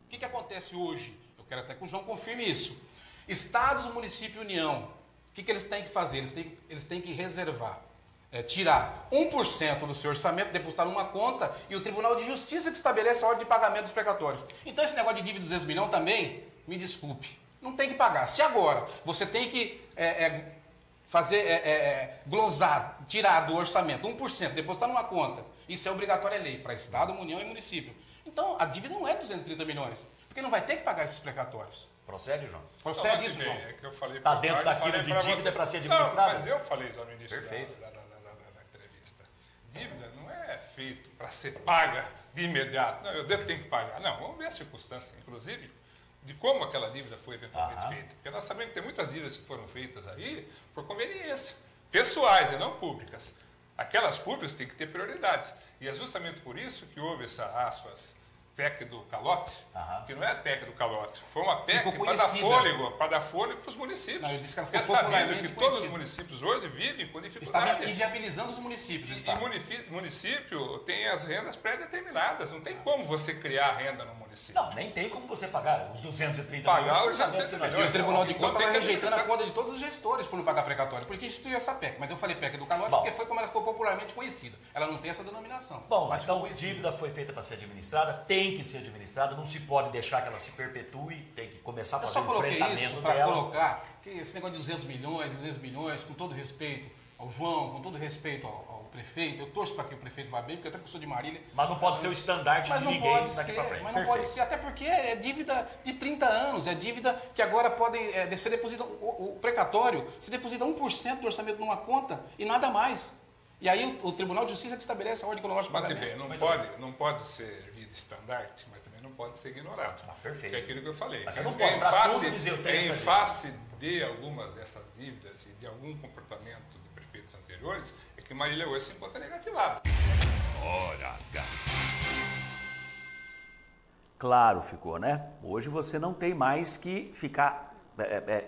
O que acontece hoje? Eu quero até que o João confirme isso. Estados, município e União, o que eles têm que fazer? Eles têm que reservar. Tirar 1% do seu orçamento, depositar numa conta e o Tribunal de Justiça que estabelece a ordem de pagamento dos precatórios. Então esse negócio de dívida de 200 milhões também, me desculpe, não tem que pagar. Se agora você tem que glosar, tirar do orçamento 1%, depositar numa conta, isso é obrigatório, é lei, para Estado, União e município. Então a dívida não é 230 milhões, porque não vai ter que pagar esses precatórios. Procede, João? Procede isso, João. É que eu falei está dentro daquilo de dívida para ser administrada? Não, mas eu falei já no início da entrevista. Dívida não é feito para ser paga de imediato. Não, eu tenho que pagar. Não, vamos ver a circunstância, inclusive, de como aquela dívida foi eventualmente feita. Porque nós sabemos que tem muitas dívidas que foram feitas aí por conveniência, pessoais e não públicas. Aquelas públicas têm que ter prioridade. E é justamente por isso que houve essa, aspas, PEC do calote, que não é a PEC do calote. Foi uma PEC para dar fôlego para os municípios. Não, eu disse que ela ficou sabendo que todos os conhecida. municípios hoje vivem com dificuldade. Estava inviabilizando os municípios. E município tem as rendas pré-determinadas. Não tem como você criar renda no município. Não, nem tem como você pagar os 230 pagar milhões. Os 230 milhões. E o Tribunal de Contas está rejeitando a conta conta de todos os gestores por não pagar precatório, porque instituiu essa PEC. Mas eu falei PEC do calote porque foi como ela ficou popularmente conhecida. Ela não tem essa denominação. Bom, mas então dívida foi feita para ser administrada, tem que ser administrada, não se pode deixar que ela se perpetue, tem que começar a fazer um enfrentamento dela. Eu só coloquei isso para colocar que esse negócio de 200 milhões, com todo respeito ao João, com todo respeito ao prefeito, eu torço para que o prefeito vá bem, porque até que eu sou de Marília. Mas não pode ser o estandarte de ninguém daqui para frente. Mas não pode ser, até porque é dívida de 30 anos, é dívida que agora pode ser deposita, o precatório, se deposita 1% do orçamento numa conta e nada mais. E aí o Tribunal de Justiça que estabelece a ordem cronológica de pagamento. Não pode ser vida estandarte, mas também não pode ser ignorado. Perfeito. É aquilo que eu falei. Mas você não pode, em face de algumas dessas dívidas e de algum comportamento de prefeitos anteriores, é que Marília hoje se encontra negativada. Hora H. Claro, ficou, né? Hoje você não tem mais que ficar,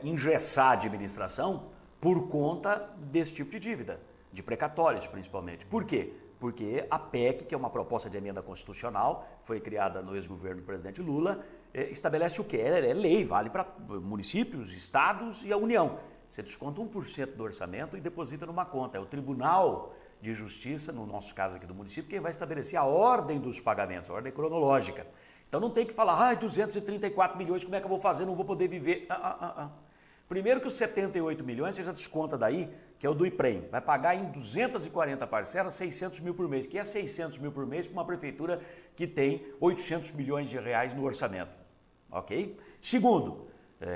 engessar a administração por conta desse tipo de dívida, de precatórios principalmente. Por quê? Porque a PEC, que é uma proposta de emenda constitucional, foi criada no ex-governo do presidente Lula, estabelece o quê? É lei, vale para municípios, estados e a União. Você desconta 1% do orçamento e deposita numa conta. É o Tribunal de Justiça, no nosso caso aqui do município, quem vai estabelecer a ordem dos pagamentos, a ordem cronológica. Então não tem que falar, 234 milhões, como é que eu vou fazer? Não vou poder viver. Primeiro que os 78 milhões, você já desconta daí, que é o do IPREM. Vai pagar em 240 parcelas, 600 mil por mês, que é 600 mil por mês para uma prefeitura que tem 800 milhões de reais no orçamento. Ok? Segundo,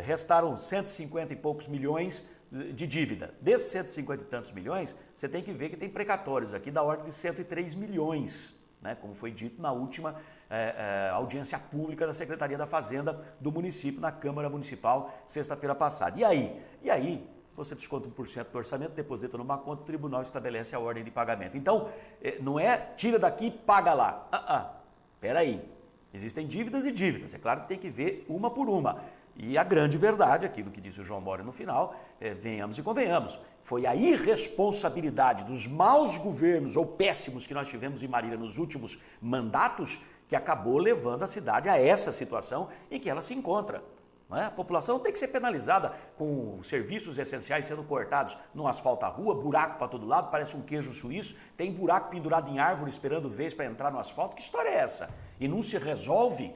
restaram 150 e poucos milhões de dívida. Desses 150 e tantos milhões, você tem que ver que tem precatórios aqui da ordem de 103 milhões, né? Como foi dito na última audiência pública da Secretaria da Fazenda do município, na Câmara Municipal, sexta-feira passada. E aí, você desconta 1% do orçamento, deposita numa conta, o tribunal estabelece a ordem de pagamento. Então, não é tira daqui e paga lá. Peraí, existem dívidas e dívidas, é claro que tem que ver uma por uma. E a grande verdade, aquilo que disse o João Mora no final, venhamos e convenhamos, foi a irresponsabilidade dos maus governos ou péssimos que nós tivemos em Marília nos últimos mandatos que acabou levando a cidade a essa situação em que ela se encontra. Não é? A população não tem que ser penalizada com serviços essenciais sendo cortados, não asfalta a rua, buraco para todo lado, parece um queijo suíço, tem buraco pendurado em árvore esperando vez para entrar no asfalto. Que história é essa? E não se resolve?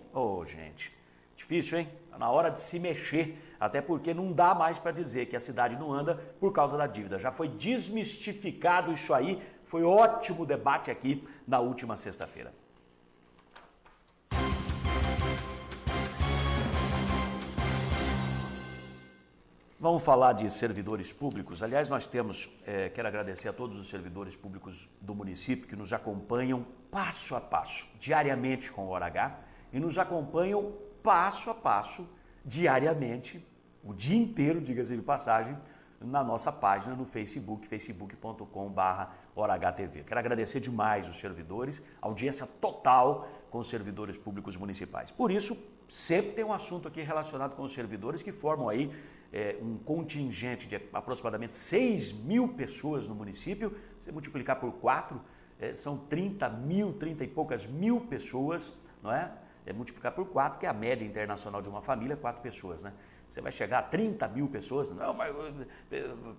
Gente, difícil, hein? Está na hora de se mexer, até porque não dá mais para dizer que a cidade não anda por causa da dívida. Já foi desmistificado isso aí, foi ótimo debate aqui na última sexta-feira. Vamos falar de servidores públicos. Aliás, nós temos, quero agradecer a todos os servidores públicos do município que nos acompanham passo a passo, diariamente com o Hora H, e nos acompanham passo a passo, diariamente, o dia inteiro, diga-se de passagem, na nossa página no Facebook, facebook.com/HoraHTV. Quero agradecer demais os servidores, audiência total com os servidores públicos municipais. Por isso, sempre tem um assunto aqui relacionado com os servidores que formam aí um contingente de aproximadamente 6 mil pessoas no município. Se multiplicar por 4, são 30 e poucas mil pessoas, não é? Multiplicar por 4, que é a média internacional de uma família, 4 pessoas, né? Você vai chegar a 30 mil pessoas, não, mas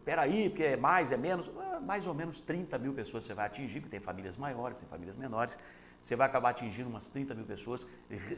peraí, porque é mais, é menos, mais ou menos 30 mil pessoas você vai atingir, porque tem famílias maiores, tem famílias menores, você vai acabar atingindo umas 30 mil pessoas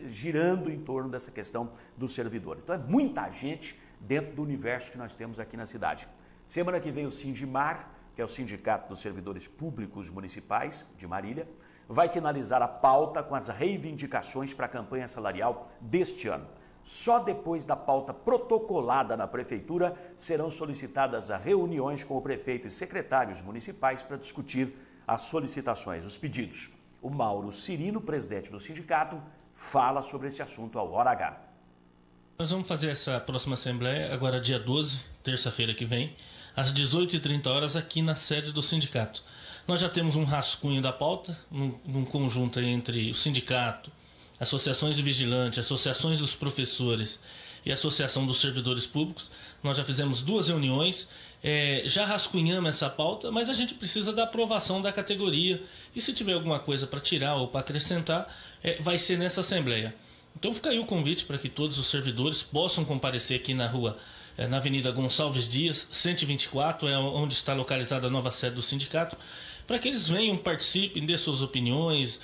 girando em torno dessa questão dos servidores. Então é muita gente dentro do universo que nós temos aqui na cidade. Semana que vem o Sindimar, que é o Sindicato dos Servidores Públicos Municipais de Marília, vai finalizar a pauta com as reivindicações para a campanha salarial deste ano. Só depois da pauta protocolada na Prefeitura serão solicitadas as reuniões com o prefeito e secretários municipais para discutir as solicitações, os pedidos. O Mauro Cirino, presidente do sindicato, fala sobre esse assunto ao Hora H. Nós vamos fazer essa próxima assembleia agora dia 12, terça-feira que vem, às 18h30 aqui na sede do sindicato. Nós já temos um rascunho da pauta, num conjunto entre o sindicato, associações de vigilantes, associações dos professores e associação dos servidores públicos. Nós já fizemos 2 reuniões, já rascunhamos essa pauta, mas a gente precisa da aprovação da categoria e se tiver alguma coisa para tirar ou para acrescentar, vai ser nessa Assembleia. Então fica aí o convite para que todos os servidores possam comparecer aqui na rua, na Avenida Gonçalves Dias, 124, onde está localizada a nova sede do sindicato, para que eles venham, participem, dê suas opiniões,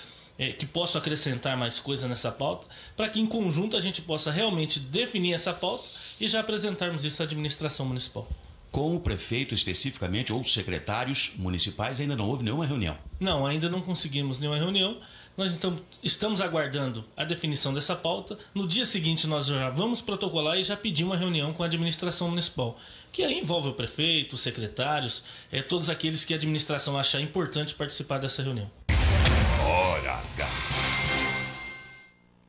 que possam acrescentar mais coisa nessa pauta, para que em conjunto a gente possa realmente definir essa pauta e já apresentarmos isso à administração municipal. Com o prefeito especificamente ou os secretários municipais ainda não houve nenhuma reunião? Não, ainda não conseguimos nenhuma reunião. Nós então estamos aguardando a definição dessa pauta. No dia seguinte nós já vamos protocolar e já pedir uma reunião com a administração municipal, que aí envolve o prefeito, os secretários, todos aqueles que a administração achar importante participar dessa reunião. Hora H.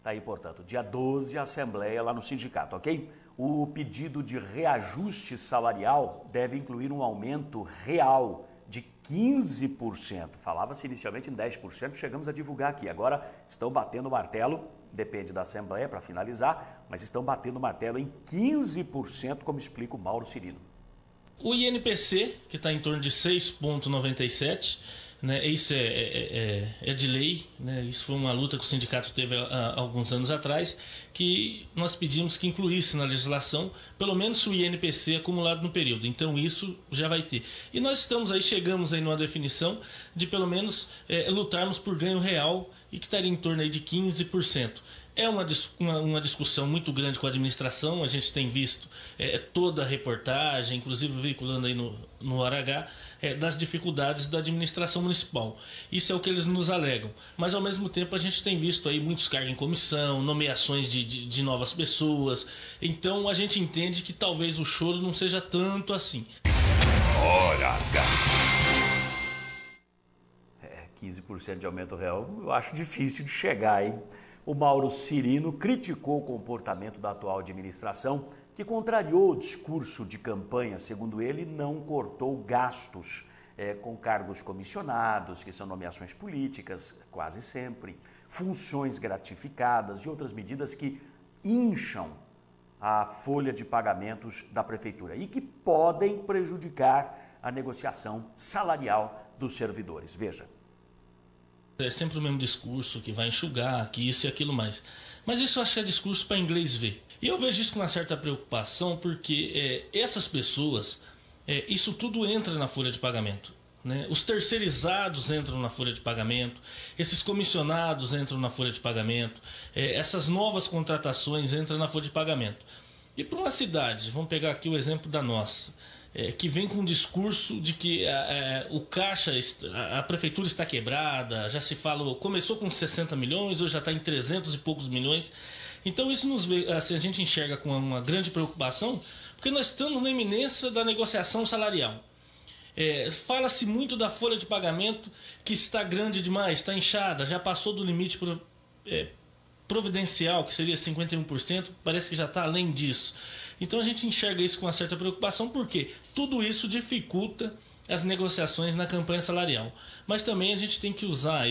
Tá aí, portanto, dia 12, a Assembleia lá no sindicato, ok? O pedido de reajuste salarial deve incluir um aumento real de 15%. Falava-se inicialmente em 10%, chegamos a divulgar aqui. Agora estão batendo o martelo, depende da Assembleia para finalizar, mas estão batendo o martelo em 15%, como explica o Mauro Cirino. O INPC, que está em torno de 6,97%, né, isso é de lei, né, isso foi uma luta que o sindicato teve há alguns anos atrás, que nós pedimos que incluísse na legislação pelo menos o INPC acumulado no período, então isso já vai ter. E nós chegamos aí numa definição de pelo menos lutarmos por ganho real e que estaria em torno aí de 15%. É uma discussão muito grande com a administração, a gente tem visto toda a reportagem, inclusive veiculando aí no Hora H, das dificuldades da administração municipal. Isso é o que eles nos alegam. Mas, ao mesmo tempo, a gente tem visto aí muitos cargos em comissão, nomeações de novas pessoas. Então, a gente entende que talvez o choro não seja tanto assim. Hora H. 15% de aumento real, eu acho difícil de chegar, hein? O Mauro Cirino criticou o comportamento da atual administração, que contrariou o discurso de campanha, segundo ele, não cortou gastos com cargos comissionados, que são nomeações políticas, quase sempre, funções gratificadas e outras medidas que incham a folha de pagamentos da prefeitura e que podem prejudicar a negociação salarial dos servidores. Veja. É sempre o mesmo discurso, que vai enxugar, que isso e aquilo mais. Mas isso eu acho que é discurso para inglês ver. E eu vejo isso com uma certa preocupação, porque essas pessoas, isso tudo entra na folha de pagamento, né? Os terceirizados entram na folha de pagamento, esses comissionados entram na folha de pagamento, essas novas contratações entram na folha de pagamento. E para uma cidade, vamos pegar aqui o exemplo da nossa, que vem com um discurso de que o caixa, a prefeitura está quebrada, já se fala, começou com 60 milhões, hoje já está em 300 e poucos milhões. Então isso assim, a gente enxerga com uma grande preocupação, porque nós estamos na iminência da negociação salarial. Fala-se muito da folha de pagamento que está grande demais, está inchada, já passou do limite providencial, que seria 51%, parece que já está além disso. Então a gente enxerga isso com uma certa preocupação, porque tudo isso dificulta as negociações na campanha salarial. Mas também a gente tem que usar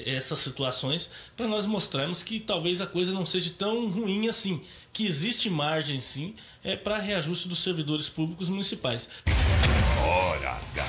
essas situações para nós mostrarmos que talvez a coisa não seja tão ruim assim, que existe margem sim para reajuste dos servidores públicos municipais. Hora H.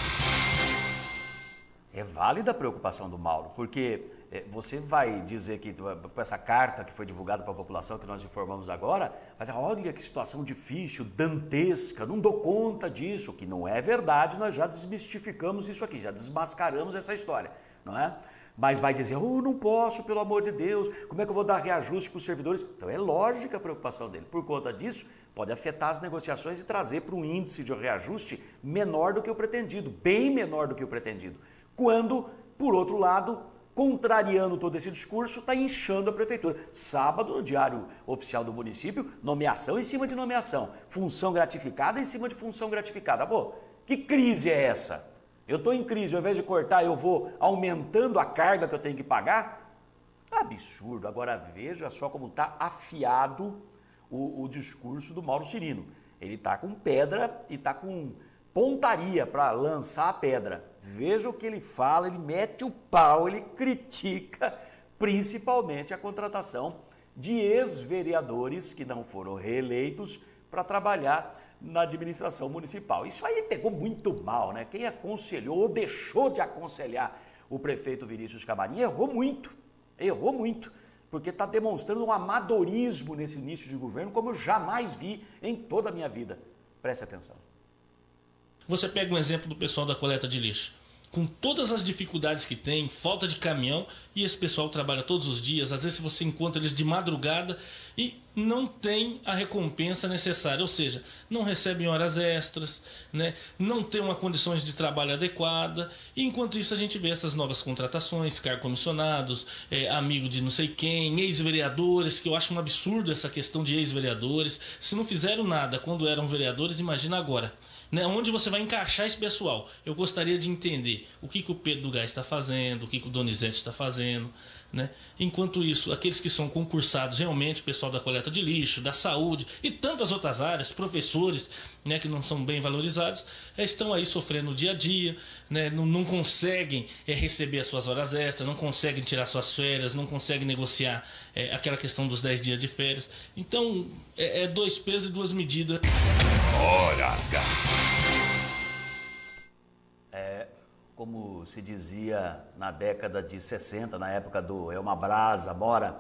É válida a preocupação do Mauro, porque você vai dizer que com essa carta que foi divulgada para a população, que nós informamos agora, vai dizer, olha que situação difícil, dantesca, não dou conta disso, que não é verdade, nós já desmistificamos isso aqui, já desmascaramos essa história, não é? Mas vai dizer, não posso, pelo amor de Deus, como é que eu vou dar reajuste para os servidores? Então é lógica a preocupação dele. Por conta disso, pode afetar as negociações e trazer para um índice de reajuste menor do que o pretendido, bem menor do que o pretendido. Quando, por outro lado, contrariando todo esse discurso, está inchando a prefeitura. Sábado, no Diário Oficial do Município, nomeação em cima de nomeação, função gratificada em cima de função gratificada. Pô, que crise é essa? Eu estou em crise, ao invés de cortar, eu vou aumentando a carga que eu tenho que pagar? Absurdo. Agora veja só como está afiado o discurso do Mauro Cirino. Ele está com pedra e está com pontaria para lançar a pedra. Veja o que ele fala, ele mete o pau, ele critica principalmente a contratação de ex-vereadores que não foram reeleitos para trabalhar na administração municipal. Isso aí pegou muito mal, né? Quem aconselhou ou deixou de aconselhar o prefeito Vinícius Camarinha errou muito, porque está demonstrando um amadorismo nesse início de governo como eu jamais vi em toda a minha vida. Preste atenção. Você pega um exemplo do pessoal da coleta de lixo. Com todas as dificuldades que tem, falta de caminhão, e esse pessoal trabalha todos os dias, às vezes você encontra eles de madrugada e não tem a recompensa necessária, ou seja, não recebem horas extras, né? Não tem uma condições de trabalho adequada, e enquanto isso a gente vê essas novas contratações, carcomissionados, amigo de não sei quem, ex-vereadores, que eu acho um absurdo essa questão de ex-vereadores. Se não fizeram nada quando eram vereadores, imagina agora. Né, onde você vai encaixar esse pessoal? Eu gostaria de entender o que o Pedro do Gás está fazendo, o que o Donizete está fazendo, né? Enquanto isso, aqueles que são concursados realmente, o pessoal da coleta de lixo, da saúde e tantas outras áreas, professores, né, que não são bem valorizados, estão aí sofrendo o dia a dia, né, não conseguem receber as suas horas extras, não conseguem tirar suas férias, não conseguem negociar aquela questão dos 10 dias de férias. Então, é 2 pesos e 2 medidas. Hora H. Como se dizia na década de 60, na época do É uma Brasa, Mora,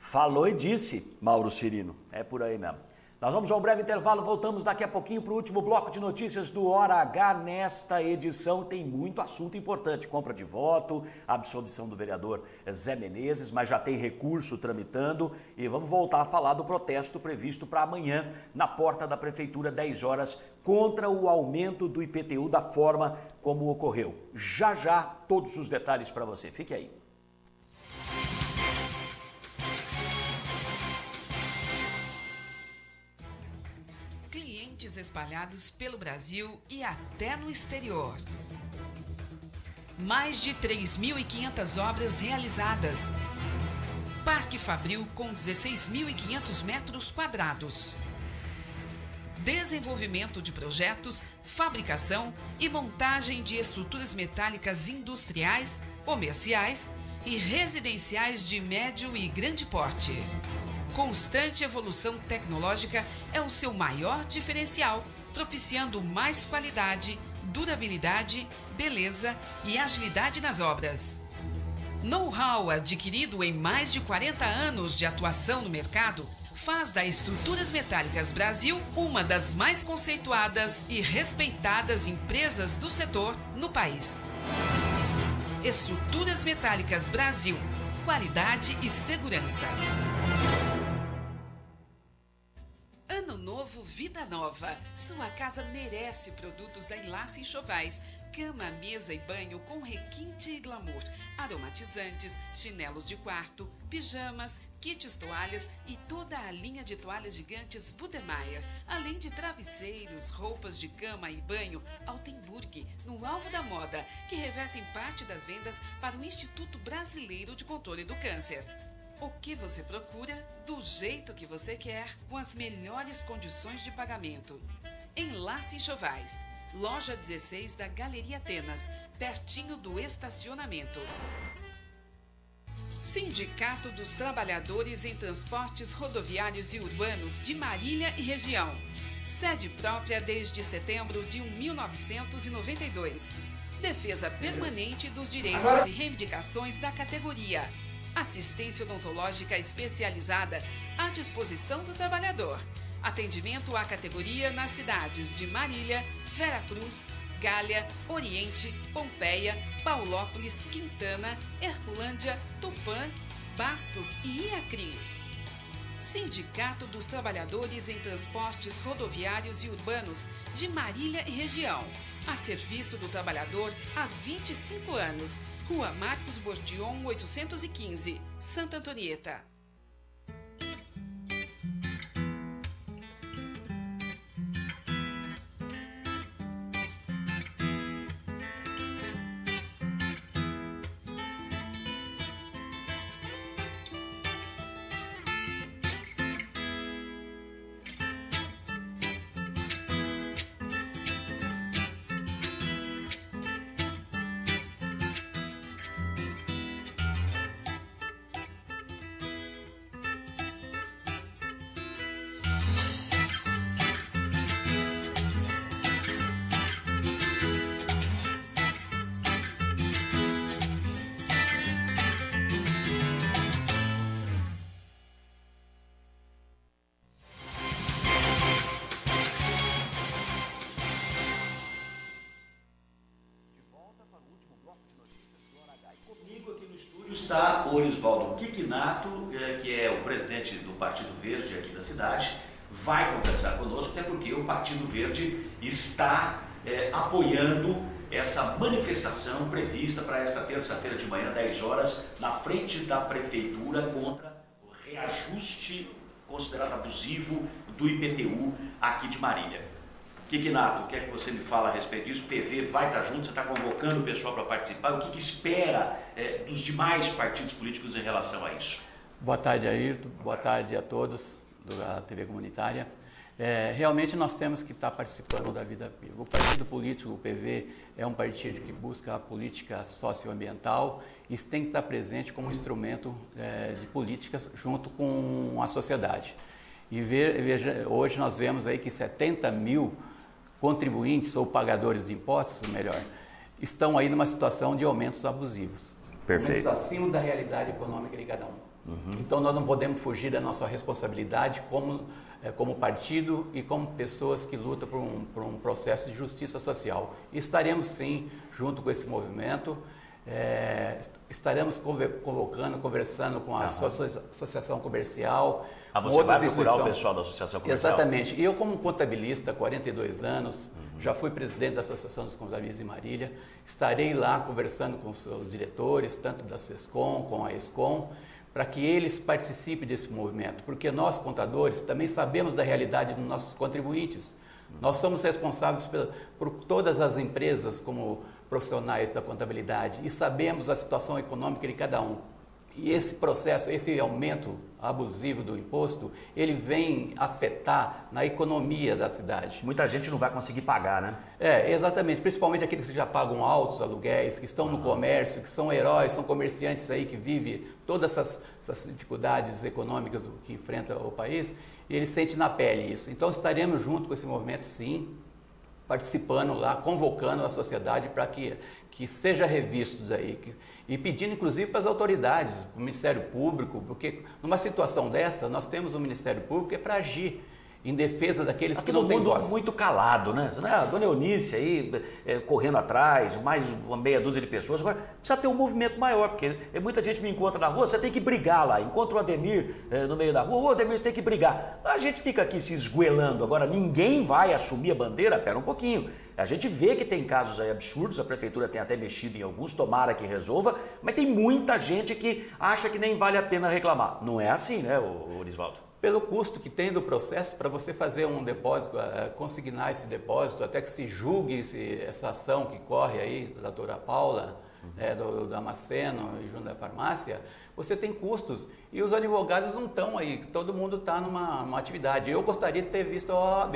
falou e disse, Mauro Cirino. É por aí mesmo. Nós vamos a um breve intervalo, voltamos daqui a pouquinho para o último bloco de notícias do Hora H. Nesta edição tem muito assunto importante, compra de voto, absolvição do vereador Zé Menezes, mas já tem recurso tramitando e vamos voltar a falar do protesto previsto para amanhã na porta da Prefeitura, 10 horas, contra o aumento do IPTU da forma como ocorreu. Já já, todos os detalhes para você. Fique aí. Espalhados pelo Brasil e até no exterior. Mais de 3.500 obras realizadas. Parque Fabril com 16.500 metros quadrados. Desenvolvimento de projetos, fabricação e montagem de estruturas metálicas industriais, comerciais e residenciais de médio e grande porte. Constante evolução tecnológica é o seu maior diferencial, propiciando mais qualidade, durabilidade, beleza e agilidade nas obras. Know-how adquirido em mais de 40 anos de atuação no mercado faz da Estruturas Metálicas Brasil uma das mais conceituadas e respeitadas empresas do setor no país. Estruturas Metálicas Brasil, qualidade e segurança. Ano novo, vida nova. Sua casa merece produtos da Enlace Enxovais. Cama, mesa e banho com requinte e glamour. Aromatizantes, chinelos de quarto, pijamas, kits toalhas e toda a linha de toalhas gigantes Budemeyer. Além de travesseiros, roupas de cama e banho Altenburg, no alvo da moda, que revertem parte das vendas para o Instituto Brasileiro de Controle do Câncer. O que você procura, do jeito que você quer, com as melhores condições de pagamento. Enlace Enxovais, loja 16 da Galeria Atenas, pertinho do estacionamento. Sindicato dos Trabalhadores em Transportes Rodoviários e Urbanos de Marília e Região. Sede própria desde setembro de 1992. Defesa permanente dos direitos e reivindicações da categoria. Assistência odontológica especializada à disposição do trabalhador. Atendimento à categoria nas cidades de Marília, Veracruz, Galha, Oriente, Pompeia, Paulópolis, Quintana, Herculândia, Tupã, Bastos e Iacrim. Sindicato dos Trabalhadores em Transportes Rodoviários e Urbanos de Marília e Região. A serviço do trabalhador há 25 anos. Rua Marcos Bordion, 815, Santa Antonieta. está o Orisvaldo Quiquinato, que é o presidente do Partido Verde aqui da cidade, vai conversar conosco, até porque o Partido Verde está apoiando essa manifestação prevista para esta terça-feira de manhã, 10 horas, na frente da Prefeitura contra o reajuste considerado abusivo do IPTU aqui de Marília. Quiquinato, o que é que você me fala a respeito disso? O PV vai estar junto, você está convocando o pessoal para participar, o que espera dos demais partidos políticos em relação a isso? Boa tarde, Ayrton, boa tarde a todos da TV Comunitária. Realmente nós temos que estar participando da vida pública. O partido político, o PV, é um partido que busca a política socioambiental e tem que estar presente como instrumento de políticas junto com a sociedade. E veja, hoje nós vemos aí que 70 mil contribuintes ou pagadores de impostos, melhor, estão aí numa situação de aumentos abusivos. Perfeito. Aumentos acima da realidade econômica de cada um. Então nós não podemos fugir da nossa responsabilidade como partido e como pessoas que lutam por um processo de justiça social. E estaremos sim, junto com esse movimento, estaremos conversando com a Associação Comercial. Você vai procurar o pessoal da Associação Comercial? Exatamente. E eu, como contabilista, há 42 anos, já fui presidente da Associação dos Contabilistas de Marília, estarei lá conversando com os seus diretores, tanto da SESCOM como a ESCOM, para que eles participem desse movimento, porque nós, contadores, também sabemos da realidade dos nossos contribuintes. Nós somos responsáveis por todas as empresas como profissionais da contabilidade e sabemos a situação econômica de cada um. E esse processo, esse aumento abusivo do imposto, ele vem afetar na economia da cidade. Muita gente não vai conseguir pagar, né? Exatamente, principalmente aqueles que já pagam altos aluguéis, que estão no comércio, que são heróis, são comerciantes aí que vivem todas essas dificuldades econômicas que enfrenta o país, e eles sentem na pele isso. Então estaremos junto com esse movimento, sim, participando lá, convocando a sociedade para que seja revisto daí, e pedindo inclusive para as autoridades, o Ministério Público, porque numa situação dessa nós temos o Ministério Público que é para agir em defesa daqueles que não têm voz. Todo mundo muito calado, né? A dona Eunice aí correndo atrás, mais uma meia dúzia de pessoas. Agora precisa ter um movimento maior, porque muita gente me encontra na rua, você tem que brigar lá. Encontra o Ademir no meio da rua, ô Ademir, você tem que brigar. A gente fica aqui se esguelando. Agora ninguém vai assumir a bandeira? Pera um pouquinho. A gente vê que tem casos aí absurdos, a prefeitura tem até mexido em alguns, tomara que resolva, mas tem muita gente que acha que nem vale a pena reclamar. Não é assim, né, Orisvaldo? Pelo custo que tem do processo para você fazer um depósito, consignar esse depósito, até que se julgue essa ação que corre aí, da doutora Paula, do Damasceno e junto da farmácia, você tem custos e os advogados não estão aí, todo mundo está numa atividade. Eu gostaria de ter visto a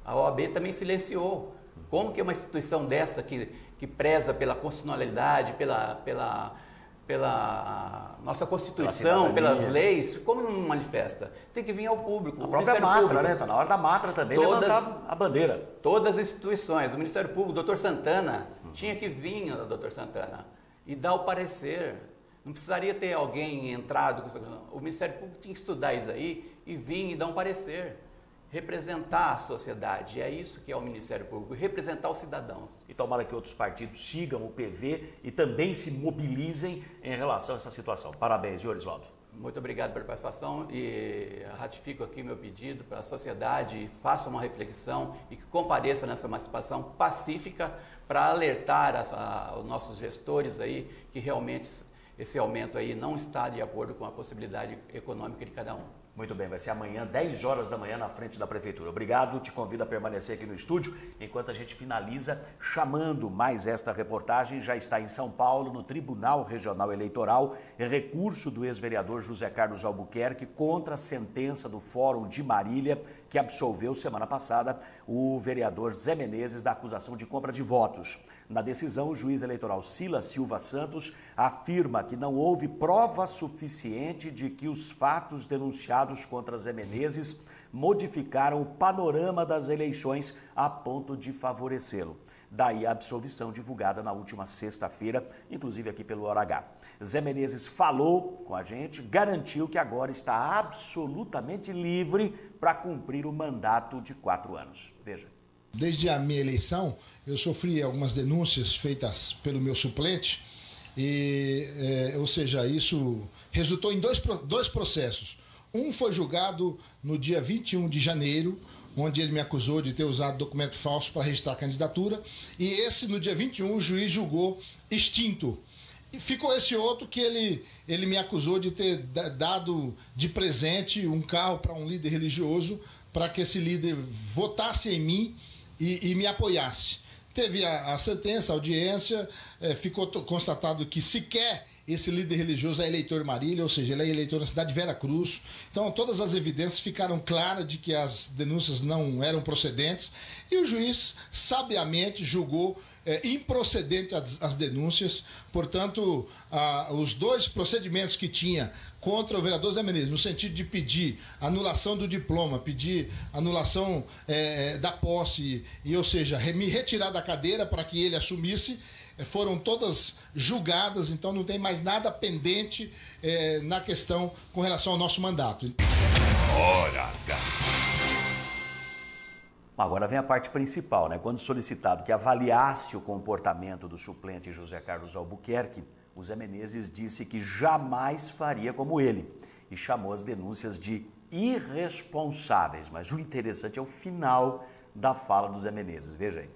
OAB também silenciou. Como que uma instituição dessa que preza pela constitucionalidade, pela nossa Constituição, pelas leis, como não manifesta? Tem que vir ao público. A própria Matra, né? Está na hora da Matra também levantar a bandeira. Todas as instituições, o Ministério Público, o doutor Santana, tinha que vir, o doutor Santana, e dar o parecer. Não precisaria ter alguém entrado com isso. O Ministério Público tinha que estudar isso aí e vir e dar um parecer. Representar a sociedade, é isso que é o Ministério Público, representar os cidadãos. E tomara que outros partidos sigam o PV e também se mobilizem em relação a essa situação. Parabéns, Orisvaldo. Muito obrigado pela participação e ratifico aqui meu pedido para a sociedade, faça uma reflexão e que compareça nessa participação pacífica para alertar os nossos gestores aí que realmente esse aumento aí não está de acordo com a possibilidade econômica de cada um. Muito bem, vai ser amanhã, 10 horas da manhã, na frente da Prefeitura. Obrigado, te convido a permanecer aqui no estúdio, enquanto a gente finaliza chamando mais esta reportagem. Já está em São Paulo, no Tribunal Regional Eleitoral, recurso do ex-vereador José Carlos Albuquerque contra a sentença do Fórum de Marília, que absolveu semana passada o vereador Zé Menezes da acusação de compra de votos. Na decisão, o juiz eleitoral Silas Silva Santos afirma que não houve prova suficiente de que os fatos denunciados contra Zé Menezes modificaram o panorama das eleições a ponto de favorecê-lo. Daí a absolvição divulgada na última sexta-feira, inclusive aqui pelo Hora H. Zé Menezes falou com a gente, garantiu que agora está absolutamente livre para cumprir o mandato de 4 anos. Veja. Desde a minha eleição, eu sofri algumas denúncias feitas pelo meu suplente, ou seja, isso resultou em dois processos. Um foi julgado no dia 21 de janeiro, onde ele me acusou de ter usado documento falso para registrar a candidatura, e esse, no dia 21, o juiz julgou extinto. E ficou esse outro que ele me acusou de ter dado de presente um carro para um líder religioso, para que esse líder votasse em mim e me apoiasse. Teve a sentença, a audiência, ficou constatado que sequer esse líder religioso é eleitor de Marília, ou seja, ele é eleitor na cidade de Vera Cruz. Então, todas as evidências ficaram claras de que as denúncias não eram procedentes e o juiz, sabiamente, julgou improcedente as denúncias. Portanto, os dois procedimentos que tinha contra o vereador Zé Menezes, no sentido de pedir anulação do diploma, pedir anulação da posse, ou seja, me retirar da cadeira para que ele assumisse, foram todas julgadas, então não tem mais nada pendente na questão com relação ao nosso mandato. Hora H. Agora vem a parte principal, né? Quando solicitado que avaliasse o comportamento do suplente José Carlos Albuquerque, o Zé Menezes disse que jamais faria como ele e chamou as denúncias de irresponsáveis. Mas o interessante é o final da fala do Zé Menezes. Veja aí.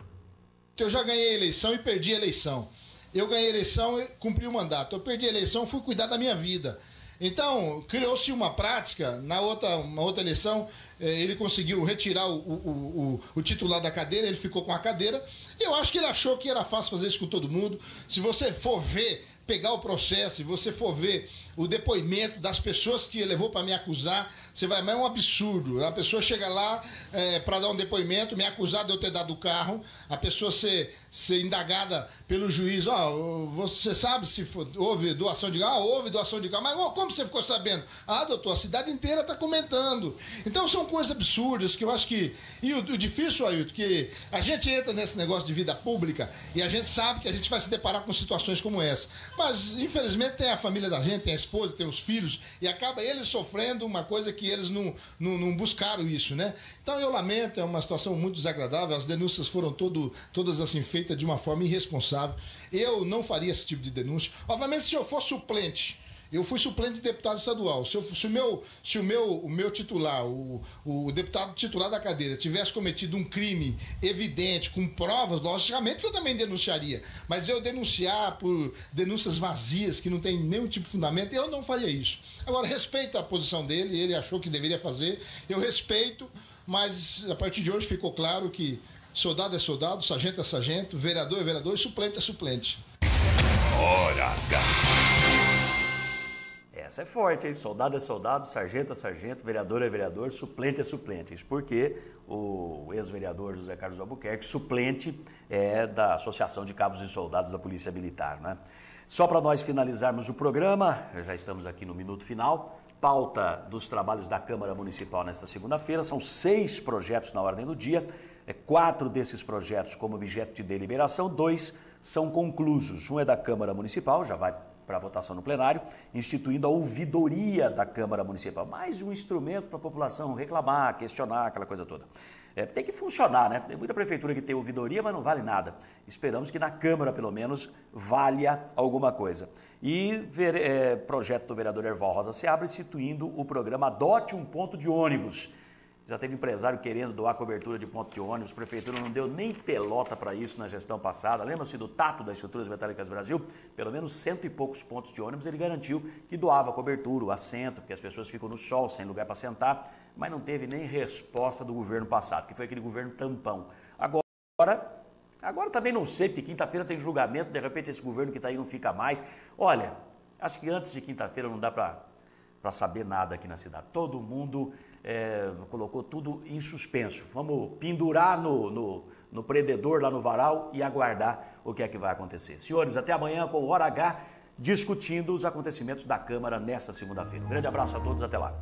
Eu já ganhei a eleição e perdi a eleição. Eu ganhei a eleição e cumpri o mandato. Eu perdi a eleição, fui cuidar da minha vida. Então, criou-se uma prática, uma outra eleição, ele conseguiu retirar o titular da cadeira, ele ficou com a cadeira. Eu acho que ele achou que era fácil fazer isso com todo mundo. Se você for ver, pegar o processo, se você for ver o depoimento das pessoas que levou para me acusar, você vai, mas é um absurdo. A pessoa chega lá para dar um depoimento, me acusar de eu ter dado o carro, a pessoa ser indagada pelo juiz, você sabe se houve doação de carro? Houve doação de carro, mas como você ficou sabendo? Doutor, a cidade inteira está comentando. Então são coisas absurdas que eu acho que... E o difícil, Ailton, que a gente entra nesse negócio de vida pública e a gente sabe que a gente vai se deparar com situações como essa. Mas, infelizmente, tem a família da gente, tem a esposa, tem os filhos, e acaba eles sofrendo uma coisa que eles não buscaram isso, né? Então, eu lamento, é uma situação muito desagradável, as denúncias foram todas assim feitas de uma forma irresponsável. Eu não faria esse tipo de denúncia. Obviamente, se eu for suplente, eu fui suplente de deputado estadual. Se o meu titular, o deputado titular da cadeira, tivesse cometido um crime evidente, com provas, logicamente que eu também denunciaria. Mas eu denunciar por denúncias vazias, que não tem nenhum tipo de fundamento, eu não faria isso. Agora, respeito a posição dele, ele achou que deveria fazer, eu respeito, mas a partir de hoje ficou claro que soldado é soldado, sargento é sargento, vereador é vereador e suplente é suplente. Hora H. Essa é forte, hein? Soldado é soldado, sargento é sargento, vereador é vereador, suplente é suplente. Isso porque o ex-vereador José Carlos Albuquerque, suplente da Associação de Cabos e Soldados da Polícia Militar, né? Só para nós finalizarmos o programa, já estamos aqui no minuto final, pauta dos trabalhos da Câmara Municipal nesta segunda-feira, são 6 projetos na ordem do dia, 4 desses projetos como objeto de deliberação, 2 são conclusos. Um é da Câmara Municipal, já vai para a votação no plenário, instituindo a ouvidoria da Câmara Municipal. Mais um instrumento para a população reclamar, questionar, aquela coisa toda. Tem que funcionar, né? Tem muita prefeitura que tem ouvidoria, mas não vale nada. Esperamos que na Câmara, pelo menos, valha alguma coisa. E projeto do vereador Erval Rosa Seabra instituindo o programa Adote um Ponto de Ônibus. Já teve empresário querendo doar cobertura de ponto de ônibus, a prefeitura não deu nem pelota para isso na gestão passada. Lembra-se do Tato das Estruturas Metálicas Brasil? Pelo menos 100 e poucos pontos de ônibus ele garantiu que doava cobertura, o assento, porque as pessoas ficam no sol, sem lugar para sentar, mas não teve nem resposta do governo passado, que foi aquele governo tampão. Agora também não sei, porque quinta-feira tem julgamento, de repente esse governo que está aí não fica mais. Olha, acho que antes de quinta-feira não dá para saber nada aqui na cidade. Todo mundo colocou tudo em suspenso. Vamos pendurar no prendedor lá no varal e aguardar o que é que vai acontecer. Senhores, até amanhã com Hora H, discutindo os acontecimentos da Câmara nesta segunda-feira. Um grande abraço a todos, até lá.